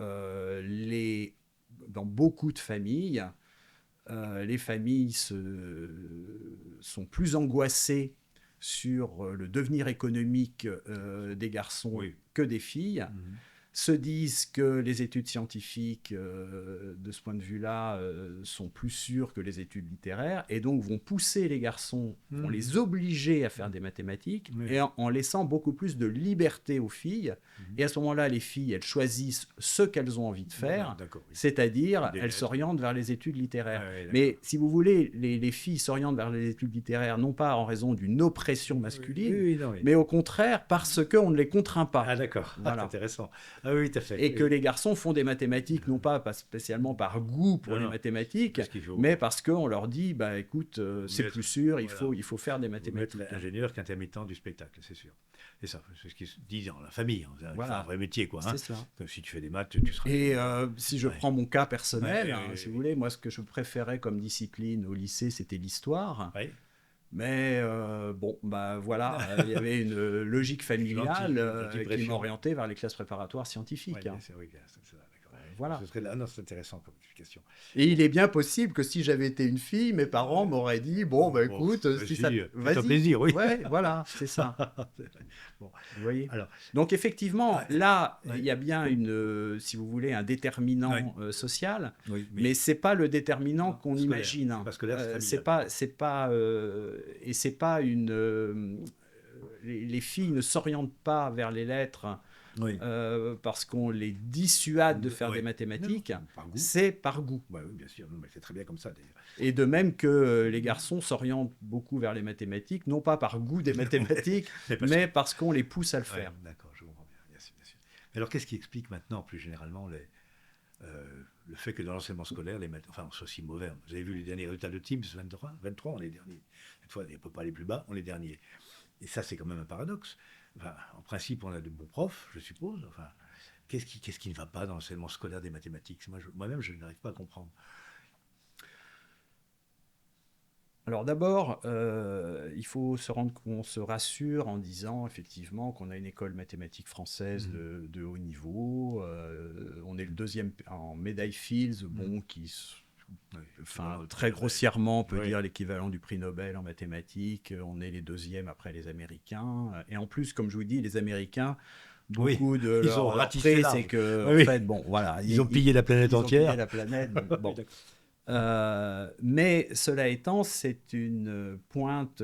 dans beaucoup de familles, les familles sont plus angoissées sur le devenir économique des garçons que des filles. Se disent que les études scientifiques, de ce point de vue-là, sont plus sûres que les études littéraires, et donc vont pousser les garçons, vont les obliger à faire des mathématiques, et en laissant beaucoup plus de liberté aux filles. Et à ce moment-là, les filles, elles choisissent ce qu'elles ont envie de faire, c'est-à-dire elles s'orientent vers les études littéraires. Mais si vous voulez, les filles s'orientent vers les études littéraires, non pas en raison d'une oppression masculine, mais au contraire parce qu'on ne les contraint pas. Ah d'accord, voilà. C'est intéressant. Ah oui, tout à fait. Et que les garçons font des mathématiques, non pas spécialement par goût pour les mathématiques, mais parce qu'on leur dit, bah écoute, c'est plus sûr, il faut faire des mathématiques. Être ingénieur qu'intermittent du spectacle, c'est sûr. C'est ça, c'est ce qu'ils disent dans la famille. C'est un vrai métier, quoi. C'est ça. Comme si tu fais des maths, tu seras... Et si je prends mon cas personnel, si vous voulez, moi ce que je préférais comme discipline au lycée, c'était l'histoire. Mais bon, bah voilà, il y avait une logique familiale qui m'orientait vers les classes préparatoires scientifiques. voilà. Ce serait là, non, c'est intéressant comme explication. Et il est bien possible que si j'avais été une fille, mes parents m'auraient dit bon, bah écoute, si ça, fais-toi plaisir, oui. Ouais, voilà, c'est ça. Bon, Vous voyez. alors, Donc effectivement, là, ouais. il y a bien si vous voulez, un déterminant social, oui, mais c'est pas le déterminant non, qu'on scolaire. imagine. C'est pas scolaire, c'est C'est pas, et c'est pas une. Les filles ne s'orientent pas vers les lettres oui. parce qu'on les dissuade de faire des mathématiques. Non, par goût. C'est par goût. Ouais, oui, bien sûr, non, mais c'est très bien comme ça d'ailleurs. Et de même que les garçons s'orientent beaucoup vers les mathématiques, non pas par goût des mathématiques, mais parce qu'on les pousse à le faire. D'accord, je comprends bien. Bien sûr. Mais alors, qu'est-ce qui explique maintenant, plus généralement, le fait que dans l'enseignement scolaire, les maths, enfin, on soit si mauvais. Vous avez vu les derniers résultats de Teams, 23, on est les derniers. Cette fois, on ne peut pas aller plus bas, on est les derniers. Et ça, c'est quand même un paradoxe. Enfin, en principe, on a de bons profs, je suppose. Enfin, qu'est-ce qui ne va pas dans l'enseignement scolaire des mathématiques? Moi-même, je n'arrive pas à comprendre. Alors d'abord, il faut qu'on se rassure en disant effectivement qu'on a une école mathématique française de haut niveau. On est le deuxième en médaille Fields, très grossièrement, on peut dire l'équivalent du prix Nobel en mathématiques. On est les deuxièmes après les Américains. Et en plus, comme je vous dis, les Américains, beaucoup de leur attrait, c'est que, en fait, bon, voilà, ils ont pillé la planète entière. Ils ont pillé la planète. Bon. Mais cela étant, c'est une pointe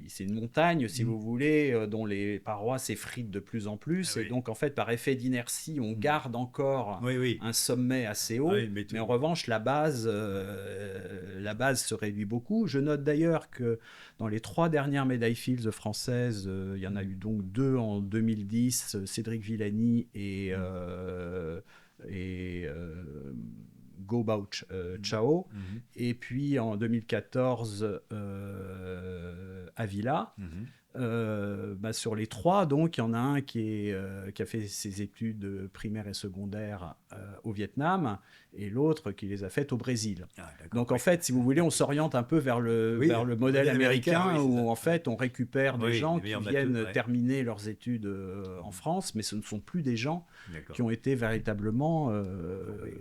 c'est une montagne, si vous voulez, dont les parois s'effritent de plus en plus. Et donc, en fait, par effet d'inertie, on garde encore un sommet assez haut. Mais en revanche, la base se réduit beaucoup. Je note d'ailleurs que dans les 3 dernières médailles Fields françaises, il y en a eu donc 2 en 2010, Cédric Villani et Go Bao Chao, et puis en 2014 Avila. Sur les 3, donc il y en a un qui a fait ses études primaires et secondaires au Vietnam, et l'autre qui les a faites au Brésil. Donc en fait, si vous voulez, on s'oriente un peu vers le modèle américain où en fait on récupère des gens qui viennent terminer leurs études en France, mais ce ne sont plus des gens qui ont été véritablement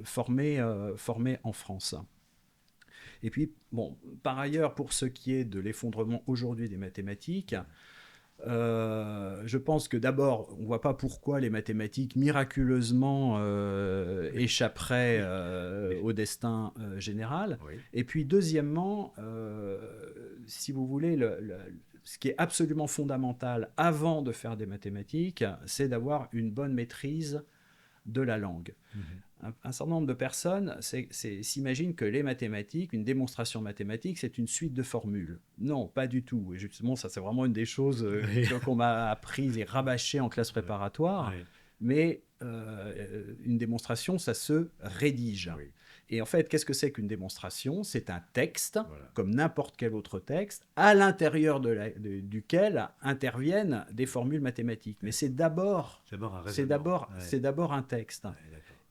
formés en France. Et puis, bon, par ailleurs, pour ce qui est de l'effondrement aujourd'hui des mathématiques, je pense que d'abord, on ne voit pas pourquoi les mathématiques miraculeusement échapperaient au destin général. Et puis, deuxièmement, si vous voulez, ce qui est absolument fondamental avant de faire des mathématiques, c'est d'avoir une bonne maîtrise de la langue. Un certain nombre de personnes s'imaginent que les mathématiques, une démonstration mathématique, c'est une suite de formules. Non, pas du tout. Et justement, ça, c'est vraiment une des choses qu'on m'a apprises et rabâchées en classe préparatoire. Mais une démonstration, ça se rédige. Et en fait, qu'est-ce que c'est qu'une démonstration? C'est un texte, comme n'importe quel autre texte, à l'intérieur duquel interviennent des formules mathématiques. Mais c'est d'abord un texte.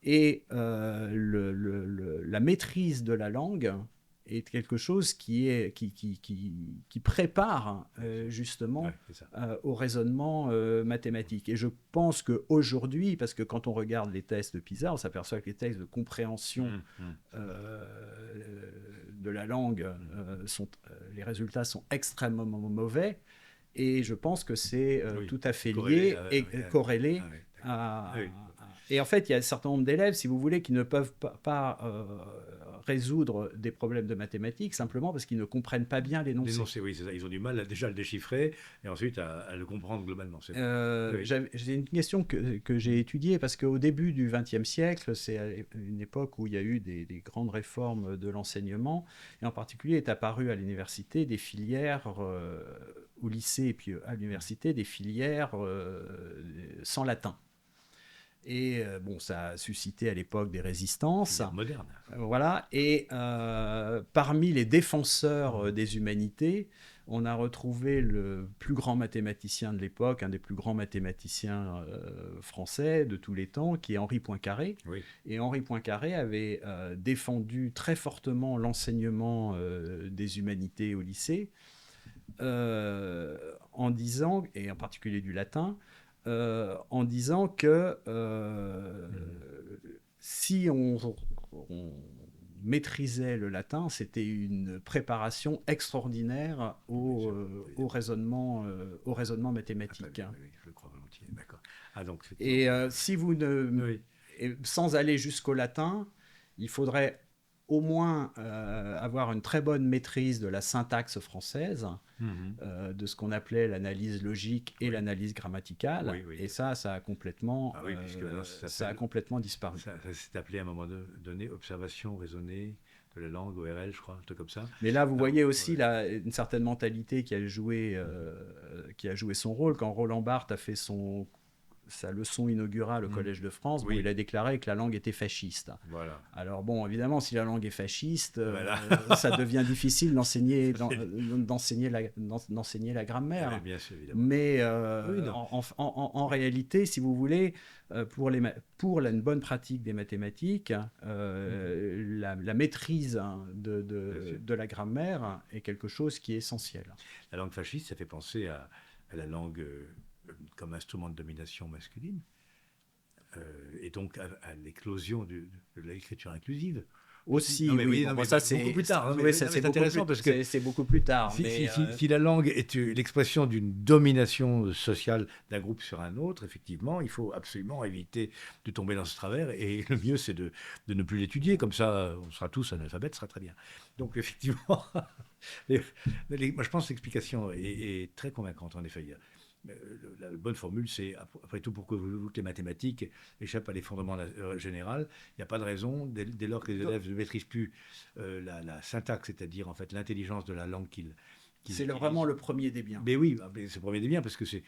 Et la maîtrise de la langue est quelque chose qui prépare justement au raisonnement mathématique. Et je pense qu'aujourd'hui, parce que quand on regarde les tests de PISA, on s'aperçoit que les tests de compréhension de la langue, les résultats sont extrêmement mauvais. Et je pense que c'est tout à fait lié et corrélé à... Et en fait, il y a un certain nombre d'élèves, si vous voulez, qui ne peuvent pas résoudre des problèmes de mathématiques simplement parce qu'ils ne comprennent pas bien l'énoncé. Oui, c'est ça. Ils ont du mal déjà à le déchiffrer et ensuite à le comprendre globalement. J'ai une question que j'ai étudiée parce qu'au début du XXe siècle, c'est une époque où il y a eu des grandes réformes de l'enseignement, et en particulier est apparu à l'université des filières, au lycée et puis à l'université, des filières sans latin. Et ça a suscité à l'époque des résistances. Moderne. Voilà. Et parmi les défenseurs des humanités, on a retrouvé le plus grand mathématicien de l'époque, un des plus grands mathématiciens français de tous les temps, qui est Henri Poincaré. Et Henri Poincaré avait défendu très fortement l'enseignement des humanités au lycée, en disant, et en particulier du latin, en disant que si on maîtrisait le latin, c'était une préparation extraordinaire au raisonnement mathématique. Oui, oui, je le crois volontiers. D'accord. Ah, donc, Et si vous ne, oui. sans aller jusqu'au latin, il faudrait au moins avoir une très bonne maîtrise de la syntaxe française, de ce qu'on appelait l'analyse logique et l'analyse grammaticale. Oui, oui. Et ça a complètement, Ah oui, puisque maintenant, ça a complètement disparu. Ça s'est appelé à un moment donné observation raisonnée de la langue, ORL, je crois, un truc comme ça. Mais là, vous voyez aussi ouais. une certaine mentalité qui a joué son rôle quand Roland Barthes a fait sa leçon inaugurale au Collège de France, Oui. il a déclaré que la langue était fasciste. Voilà. Alors bon, évidemment, si la langue est fasciste, Voilà. ça devient difficile d'enseigner la grammaire. Oui, bien sûr, évidemment. Mais Oui, non. en réalité, si vous voulez, pour une bonne pratique des mathématiques, la maîtrise de la grammaire est quelque chose qui est essentiel. La langue fasciste, ça fait penser à la langue comme instrument de domination masculine, et donc à l'éclosion de l'écriture inclusive. Aussi, non, mais oui. Oui, non, mais ça, beaucoup plus tard. c'est intéressant parce que c'est beaucoup plus tard. si la langue est l'expression d'une domination sociale d'un groupe sur un autre, effectivement, il faut absolument éviter de tomber dans ce travers. Et le mieux, c'est de ne plus l'étudier. Comme ça, on sera tous analphabètes, ce sera très bien. Donc, effectivement, moi, je pense que l'explication est très convaincante, en effet. La bonne formule, c'est, après tout, pourquoi voulez-vous que les mathématiques échappent à l'effondrement général? Il n'y a pas de raison, dès lors que les élèves ne maîtrisent plus la syntaxe, c'est-à-dire en fait l'intelligence de la langue qu'ils c'est vraiment le premier des biens. Mais oui, c'est le premier des biens parce que c'est...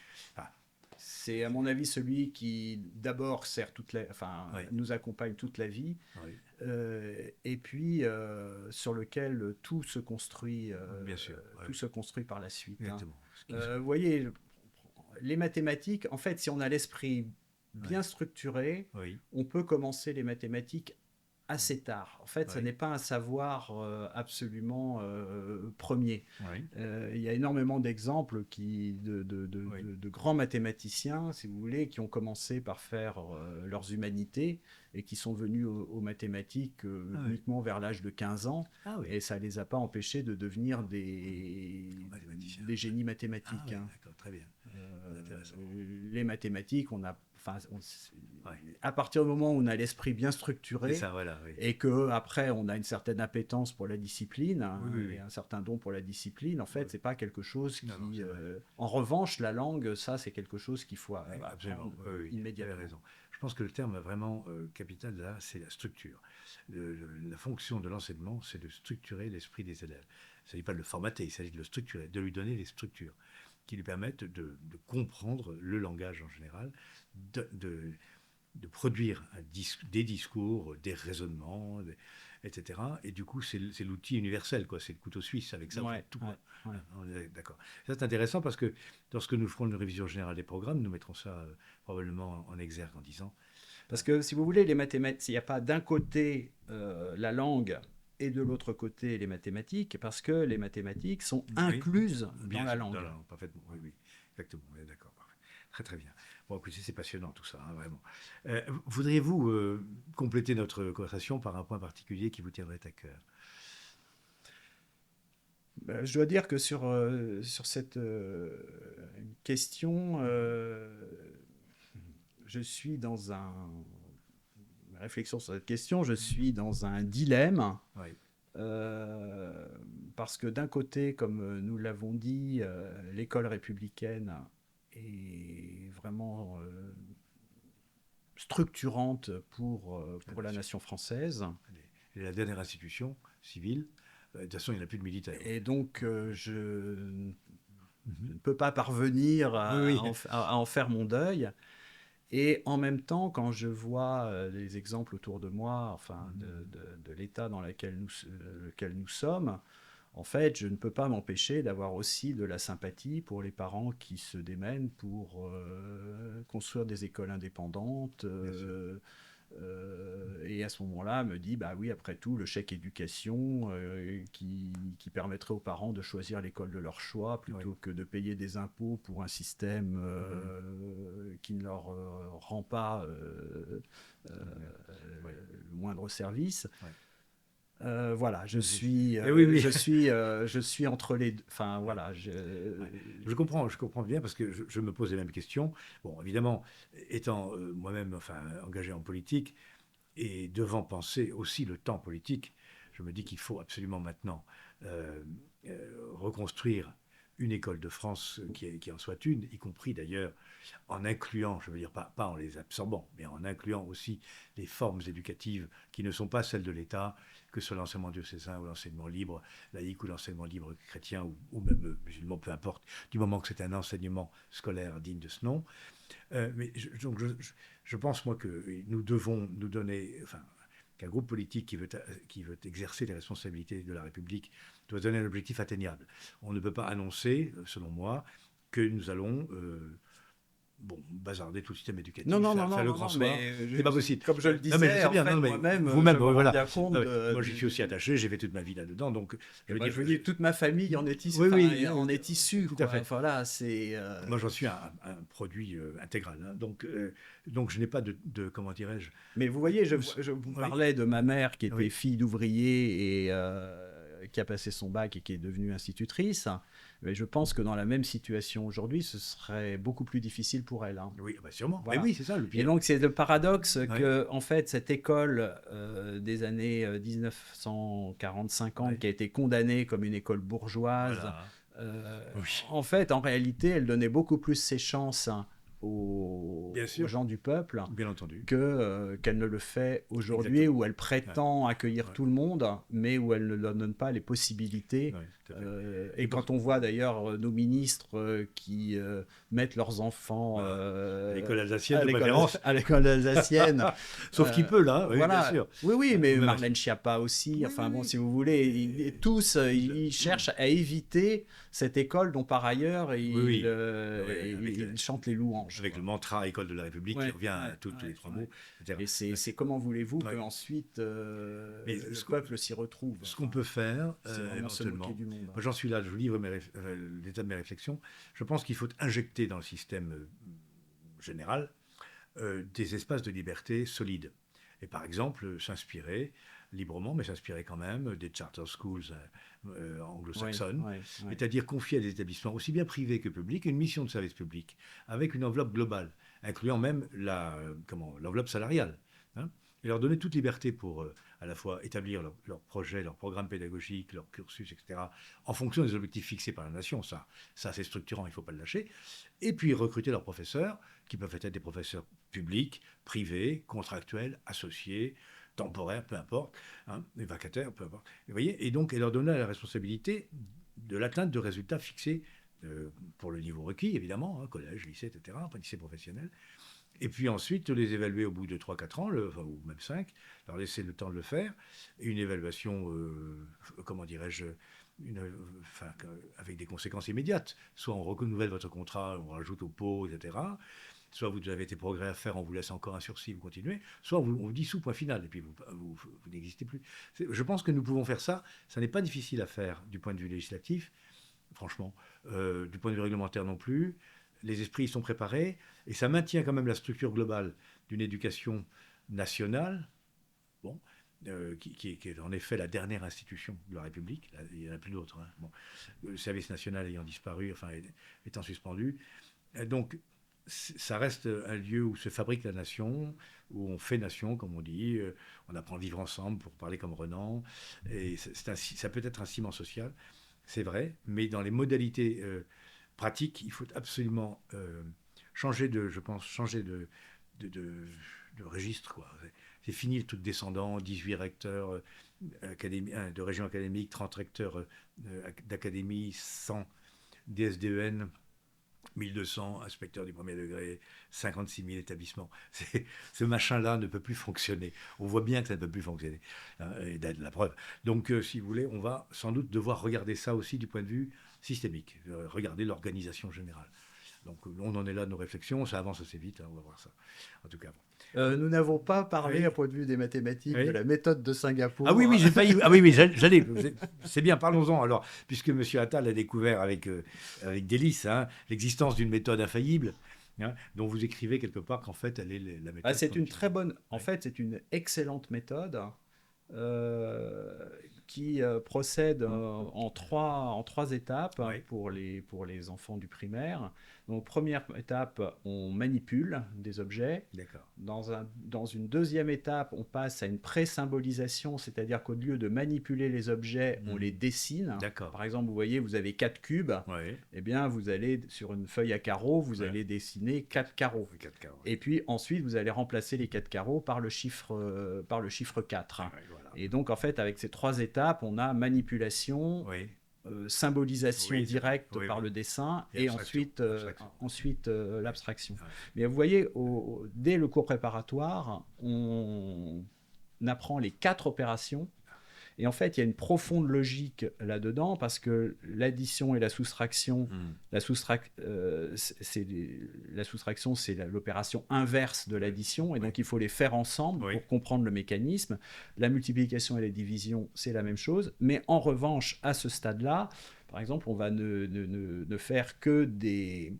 C'est à mon avis celui qui d'abord nous accompagne toute la vie, et puis sur lequel tout se construit, bien sûr, tout se construit par la suite. Exactement. Vous voyez, les mathématiques, en fait, si on a l'esprit bien structuré, on peut commencer les mathématiques assez tard. En fait, ce n'est pas un savoir absolument premier. Il y a énormément d'exemples de grands mathématiciens, si vous voulez, qui ont commencé par faire leurs humanités et qui sont venus aux mathématiques uniquement vers l'âge de 15 ans. Et ça ne les a pas empêchés de devenir des génies mathématiques. D'accord, très bien. Les mathématiques, à partir du moment où on a l'esprit bien structuré, et que après on a une certaine appétence pour la discipline, et un certain don pour la discipline, en fait, c'est pas quelque chose qui. En revanche, la langue, ça, c'est quelque chose qu'il faut absolument immédiatement. Vous avez raison. Je pense que le terme vraiment capital là, c'est la structure. La fonction de l'enseignement, c'est de structurer l'esprit des élèves. Il ne s'agit pas de le formater, il s'agit de le structurer, de lui donner les structures qui lui permettent de comprendre le langage en général, de produire des discours, des raisonnements, etc. Et du coup, c'est l'outil universel, quoi. C'est le couteau suisse, avec ça, on fait tout. On est d'accord. Ça, c'est intéressant parce que lorsque nous ferons une révision générale des programmes, nous mettrons ça probablement en exergue en disant... Parce que, si vous voulez, les mathématiques, il n'y a pas d'un côté la langue et de l'autre côté les mathématiques, parce que les mathématiques sont incluses dans la langue. Parfaitement, oui, exactement, d'accord, parfait. Très très bien. Bon, écoutez, c'est passionnant tout ça, vraiment. Voudriez-vous compléter notre conversation par un point particulier qui vous tiendrait à cœur? Je dois dire que sur cette question, je suis dans réflexion sur cette question, je suis dans un dilemme. Parce que d'un côté, comme nous l'avons dit, l'école républicaine est vraiment structurante pour la nation française. Et la dernière institution civile, de toute façon, il n'y en a plus de militaires. Et donc, je ne peux pas parvenir à en faire mon deuil. Et en même temps, quand je vois les exemples autour de moi, de l'état dans lequel nous sommes, en fait, je ne peux pas m'empêcher d'avoir aussi de la sympathie pour les parents qui se démènent pour construire des écoles indépendantes. Et à ce moment-là, me dit, bah oui, après tout, le chèque éducation qui permettrait aux parents de choisir l'école de leur choix plutôt que de payer des impôts pour un système qui ne leur rend pas moindre service. Ouais. Voilà, je suis entre les deux. Enfin, voilà. Je comprends bien parce que je me pose les mêmes questions. Bon, évidemment, étant moi-même engagé en politique et devant penser aussi le temps politique, je me dis qu'il faut absolument maintenant euh, reconstruire une école de France qui en soit une, y compris d'ailleurs en incluant, je veux dire pas en les absorbant, mais en incluant aussi les formes éducatives qui ne sont pas celles de l'État, que ce soit l'enseignement diocésain ou l'enseignement libre laïque ou l'enseignement libre chrétien ou même musulman, peu importe, du moment que c'est un enseignement scolaire digne de ce nom. Mais je pense, moi, que nous devons nous donner, qu'un groupe politique qui veut exercer les responsabilités de la République doit donner un objectif atteignable. On ne peut pas annoncer, selon moi, que nous allons bazarder tout le système éducatif, non, faire le grand soir. C'est pas possible. Comme je le disais, moi-même, vous-même, voilà. Bien compte Moi, j'y suis aussi attaché. J'ai fait toute ma vie là-dedans, donc je veux dire, toute ma famille en est issue. En est issue. Tout à fait. Enfin, là, c'est. Moi, j'en suis un produit intégral. Hein. Donc, je n'ai pas de comment dirais-je. Mais vous voyez, je vous parlais de ma mère qui était fille d'ouvrier et qui a passé son bac et qui est devenue institutrice. Mais je pense que dans la même situation aujourd'hui, ce serait beaucoup plus difficile pour elle. Hein. Oui, sûrement. Voilà. Mais oui, c'est ça le pire. Et donc, c'est le paradoxe que, en fait, cette école des années 1940-50, qui a été condamnée comme une école bourgeoise, en fait, en réalité, elle donnait beaucoup plus ses chances aux gens du peuple, bien entendu, qu'elle ne le fait aujourd'hui, où elle prétend accueillir tout le monde, mais où elle ne leur donne pas les possibilités. Et quand on voit d'ailleurs nos ministres qui mettent leurs enfants à l'école alsacienne, à l'école alsacienne, sauf qu'il peut là, voilà. Bien sûr. Oui, mais Marlène Schiappa aussi. Si vous voulez, tous ils cherchent à éviter cette école dont par ailleurs ils chantent les louanges. Avec le mantra école de la République qui revient à tous les 3 mots. Et c'est comment voulez-vous qu'ensuite le peuple s'y retrouve. Ce qu'on peut faire, éventuellement. Moi, j'en suis là, je vous livre l'état de mes réflexions. Je pense qu'il faut injecter dans le système général des espaces de liberté solides. Et par exemple, s'inspirer librement, mais s'inspirer quand même des charter schools anglo-saxonnes, c'est-à-dire confier à des établissements aussi bien privés que publics une mission de service public, avec une enveloppe globale, incluant même l'enveloppe salariale, hein, et leur donner toute liberté pour à la fois établir leur projet, leur programme pédagogique, leur cursus, etc., en fonction des objectifs fixés par la nation. Ça c'est structurant, il ne faut pas le lâcher. Et puis recruter leurs professeurs, qui peuvent être des professeurs publics, privés, contractuels, associés, temporaires, peu importe, hein, les vacataires, peu importe. Vous voyez, et leur donner la responsabilité de l'atteinte de résultats fixés pour le niveau requis, évidemment, hein, collège, lycée, etc., lycée professionnel. Et puis ensuite, les évaluer au bout de 3-4 ans, ou même 5, leur laisser le temps de le faire. Et une évaluation, avec des conséquences immédiates. Soit on renouvelle votre contrat, on rajoute au pot, etc., soit vous avez des progrès à faire, on vous laisse encore un sursis, vous continuez, soit on vous dissout, point final, et puis vous n'existez plus. Je pense que nous pouvons faire ça. Ça n'est pas difficile à faire du point de vue législatif, franchement, du point de vue réglementaire non plus. Les esprits y sont préparés, et ça maintient quand même la structure globale d'une éducation nationale, qui est en effet la dernière institution de la République. Là, il n'y en a plus d'autres. Hein. Le service national ayant disparu, étant suspendu. Donc, ça reste un lieu où se fabrique la nation, où on fait nation, comme on dit, on apprend à vivre ensemble, pour parler comme Renan, et ça peut être un ciment social, c'est vrai, mais dans les modalités pratiques, il faut absolument changer de registre, quoi. C'est fini le truc descendant, 18 recteurs de régions académiques, 30 recteurs d'académie, 100 DSDEN, 1200 inspecteurs du premier degré, 56 000 établissements. Ce machin-là ne peut plus fonctionner. On voit bien que ça ne peut plus fonctionner. Et la preuve. Donc, si vous voulez, on va sans doute devoir regarder ça aussi du point de vue systémique, regarder l'organisation générale. Donc, on en est là de nos réflexions. Ça avance assez vite, hein, on va voir ça. En tout cas, bon. Nous n'avons pas parlé, à point de vue des mathématiques, de la méthode de Singapour. Ah oui, j'ai failli. Ah oui, j'allais. C'est bien, parlons-en alors, puisque M. Attal a découvert avec délice l'existence d'une méthode infaillible. hein, dont vous écrivez quelque part qu'en fait, elle est la méthode. Ah, c'est une très continuelle. bonne, en Ouais. fait, c'est une excellente méthode euh, qui procède en trois étapes Ouais, pour les enfants du primaire. Donc, première étape, on manipule des objets. d'accord. Dans une deuxième étape, on passe à une pré-symbolisation, c'est-à-dire qu'au lieu de manipuler les objets, on les dessine. D'accord. Par exemple, vous voyez, vous avez 4 cubes. Ouais. Eh bien, vous allez, sur une feuille à carreaux, vous Ouais. allez dessiner 4 carreaux. 4K, ouais. Et puis ensuite, vous allez remplacer les 4 carreaux par le chiffre 4. Ouais, voilà. Et donc, en fait, avec ces 3 étapes, on a manipulation, Oui. symbolisation Oui, c'est vrai. directe Oui, par oui. le dessin Et et abstraction. ensuite l'abstraction. Ouais. Mais vous voyez, dès le cours préparatoire, on apprend les 4 opérations. Et en fait, il y a une profonde logique là-dedans parce que l'addition et la soustraction, la soustraction, c'est l'opération inverse de l'addition, et donc il faut les faire ensemble pour comprendre le mécanisme. La multiplication et la division, c'est la même chose, mais en revanche, à ce stade-là, par exemple, on va ne faire que des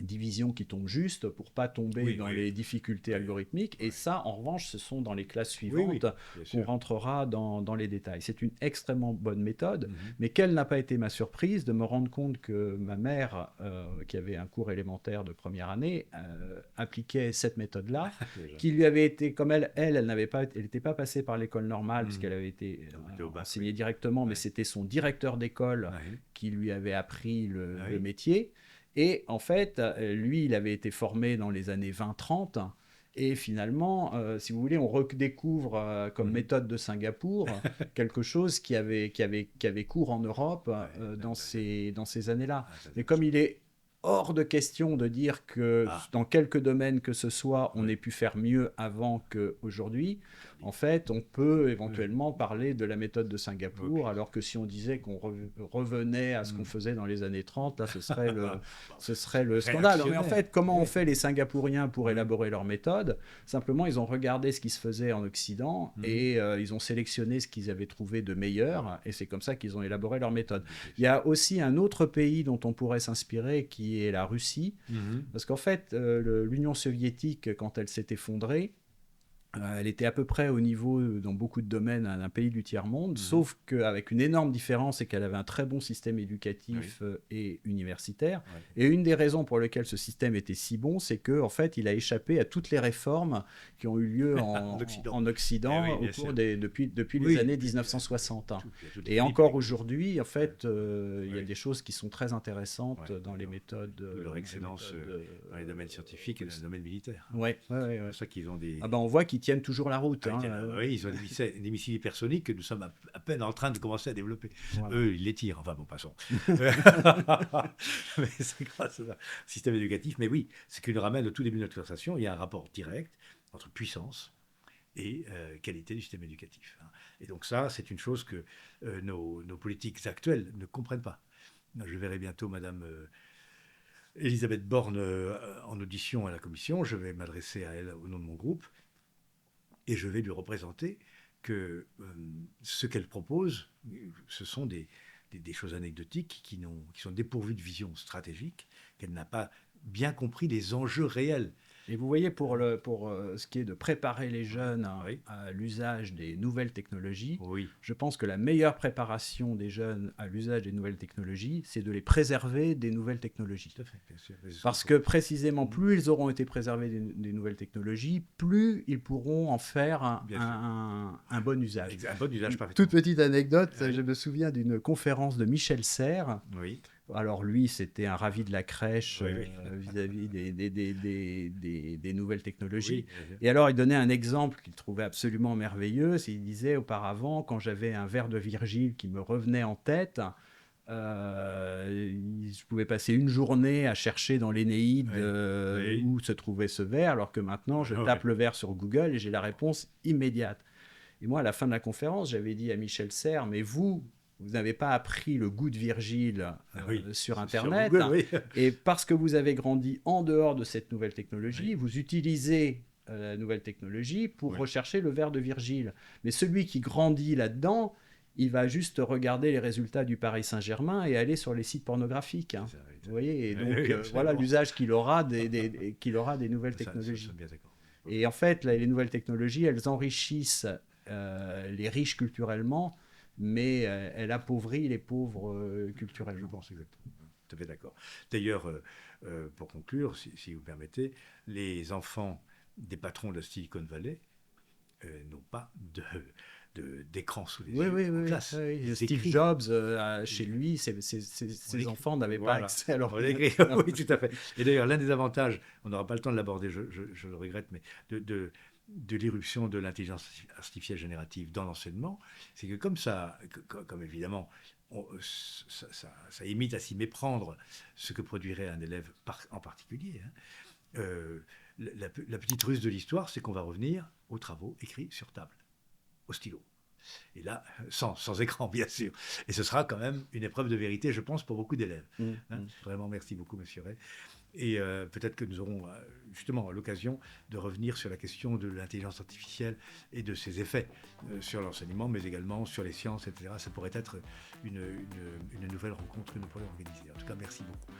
divisions qui tombent juste pour pas tomber dans les difficultés algorithmiques. Et ça, en revanche, ce sont dans les classes suivantes qu'on rentrera dans les détails. C'est une extrêmement bonne méthode, mais quelle n'a pas été ma surprise de me rendre compte que ma mère, qui avait un cours élémentaire de première année, appliquait cette méthode-là, qui lui avait été, comme elle n'était pas passée par l'école normale, puisqu'elle avait été enseignée directement, mais c'était son directeur d'école qui lui avait appris le métier. Et en fait, lui, il avait été formé dans les années 20-30. Et finalement, si vous voulez, on redécouvre comme méthode de Singapour quelque chose qui avait cours en Europe dans ces années-là. Mais comme il est hors de question de dire que dans quelques domaines que ce soit, on ait pu faire mieux avant qu'aujourd'hui, en fait, on peut éventuellement parler de la méthode de Singapour, alors que si on disait qu'on revenait à ce qu'on faisait dans les années 30, là, ce serait le scandale. Mais en fait, comment ont fait les Singapouriens pour élaborer leur méthode? Simplement, ils ont regardé ce qui se faisait en Occident et ils ont sélectionné ce qu'ils avaient trouvé de meilleur, et c'est comme ça qu'ils ont élaboré leur méthode. Il y a aussi un autre pays dont on pourrait s'inspirer, qui est la Russie, parce qu'en fait, l'Union soviétique, quand elle s'est effondrée, elle était à peu près au niveau, dans beaucoup de domaines, d'un pays du tiers-monde, sauf qu'avec une énorme différence, c'est qu'elle avait un très bon système éducatif et universitaire. Et une des raisons pour lesquelles ce système était si bon, c'est qu'en fait, il a échappé à toutes les réformes qui ont eu lieu en Occident depuis les années 1960. Et encore aujourd'hui, en fait, il y a des choses qui sont très intéressantes dans les méthodes. Leur excellence dans les domaines scientifiques et dans les domaines militaires. C'est pour ça qu'ils ont des... on voit qu'ils tiennent toujours la route. Oui, ils ont des missiles hypersoniques que nous sommes à peine en train de commencer à développer. Voilà. Eux, ils les tirent. Enfin, bon, passons. Mais c'est grâce à un système éducatif. Mais oui, ce qui nous ramène au tout début de notre conversation, il y a un rapport direct entre puissance et qualité du système éducatif. Et donc ça, c'est une chose que nos politiques actuelles ne comprennent pas. Je verrai bientôt Madame... Elisabeth Borne en audition à la commission. Je vais m'adresser à elle au nom de mon groupe et je vais lui représenter que ce qu'elle propose, ce sont des choses anecdotiques qui sont dépourvues de vision stratégique, qu'elle n'a pas bien compris les enjeux réels. Et vous voyez, pour ce qui est de préparer les jeunes à l'usage des nouvelles technologies, je pense que la meilleure préparation des jeunes à l'usage des nouvelles technologies, c'est de les préserver des nouvelles technologies. Tout à fait, bien sûr. Parce que précisément, plus ils auront été préservés des nouvelles technologies, plus ils pourront en faire un bon usage. Un bon usage, parfaitement. Toute petite anecdote, je me souviens d'une conférence de Michel Serres. Alors lui, c'était un ravi de la crèche vis-à-vis des nouvelles technologies. Et alors, il donnait un exemple qu'il trouvait absolument merveilleux. Il disait, auparavant, quand j'avais un vers de Virgile qui me revenait en tête, je pouvais passer une journée à chercher dans l'Énéide où se trouvait ce vers, alors que maintenant, je tape le vers sur Google et j'ai la réponse immédiate. Et moi, à la fin de la conférence, j'avais dit à Michel Serres, mais vous n'avez pas appris le goût de Virgile sur Internet. Sur Google, et parce que vous avez grandi en dehors de cette nouvelle technologie, vous utilisez la nouvelle technologie pour rechercher le vers de Virgile. Mais celui qui grandit là-dedans, il va juste regarder les résultats du Paris Saint-Germain et aller sur les sites pornographiques. Hein. Vous voyez, et donc voilà l'usage qu'il aura qu'il aura des nouvelles technologies. Ça, bien d'accord. Et en fait, là, les nouvelles technologies, elles enrichissent les riches culturellement, mais elles appauvrissent les pauvres culturellement. Je pense exactement. Tout à fait d'accord. D'ailleurs, pour conclure, si vous permettez, les enfants des patrons de la Silicon Valley n'ont pas d'écran sous les yeux en classe. Oui. Steve Jobs, chez lui, ses enfants n'avaient pas accès à leur ordinateur. Oui, tout à fait. Et d'ailleurs, l'un des avantages, on n'aura pas le temps de l'aborder, je le regrette, mais de l'irruption de l'intelligence artificielle générative dans l'enseignement, c'est que comme évidemment, ça imite à s'y méprendre ce que produirait un élève en particulier. Hein. La petite ruse de l'histoire, c'est qu'on va revenir aux travaux écrits sur table, au stylo. Et là, sans écran, bien sûr. Et ce sera quand même une épreuve de vérité, je pense, pour beaucoup d'élèves. Vraiment, merci beaucoup, monsieur Ray. Et peut-être que nous aurons justement l'occasion de revenir sur la question de l'intelligence artificielle et de ses effets sur l'enseignement, mais également sur les sciences, etc. Ça pourrait être une nouvelle rencontre que nous pourrions organiser. En tout cas, merci beaucoup.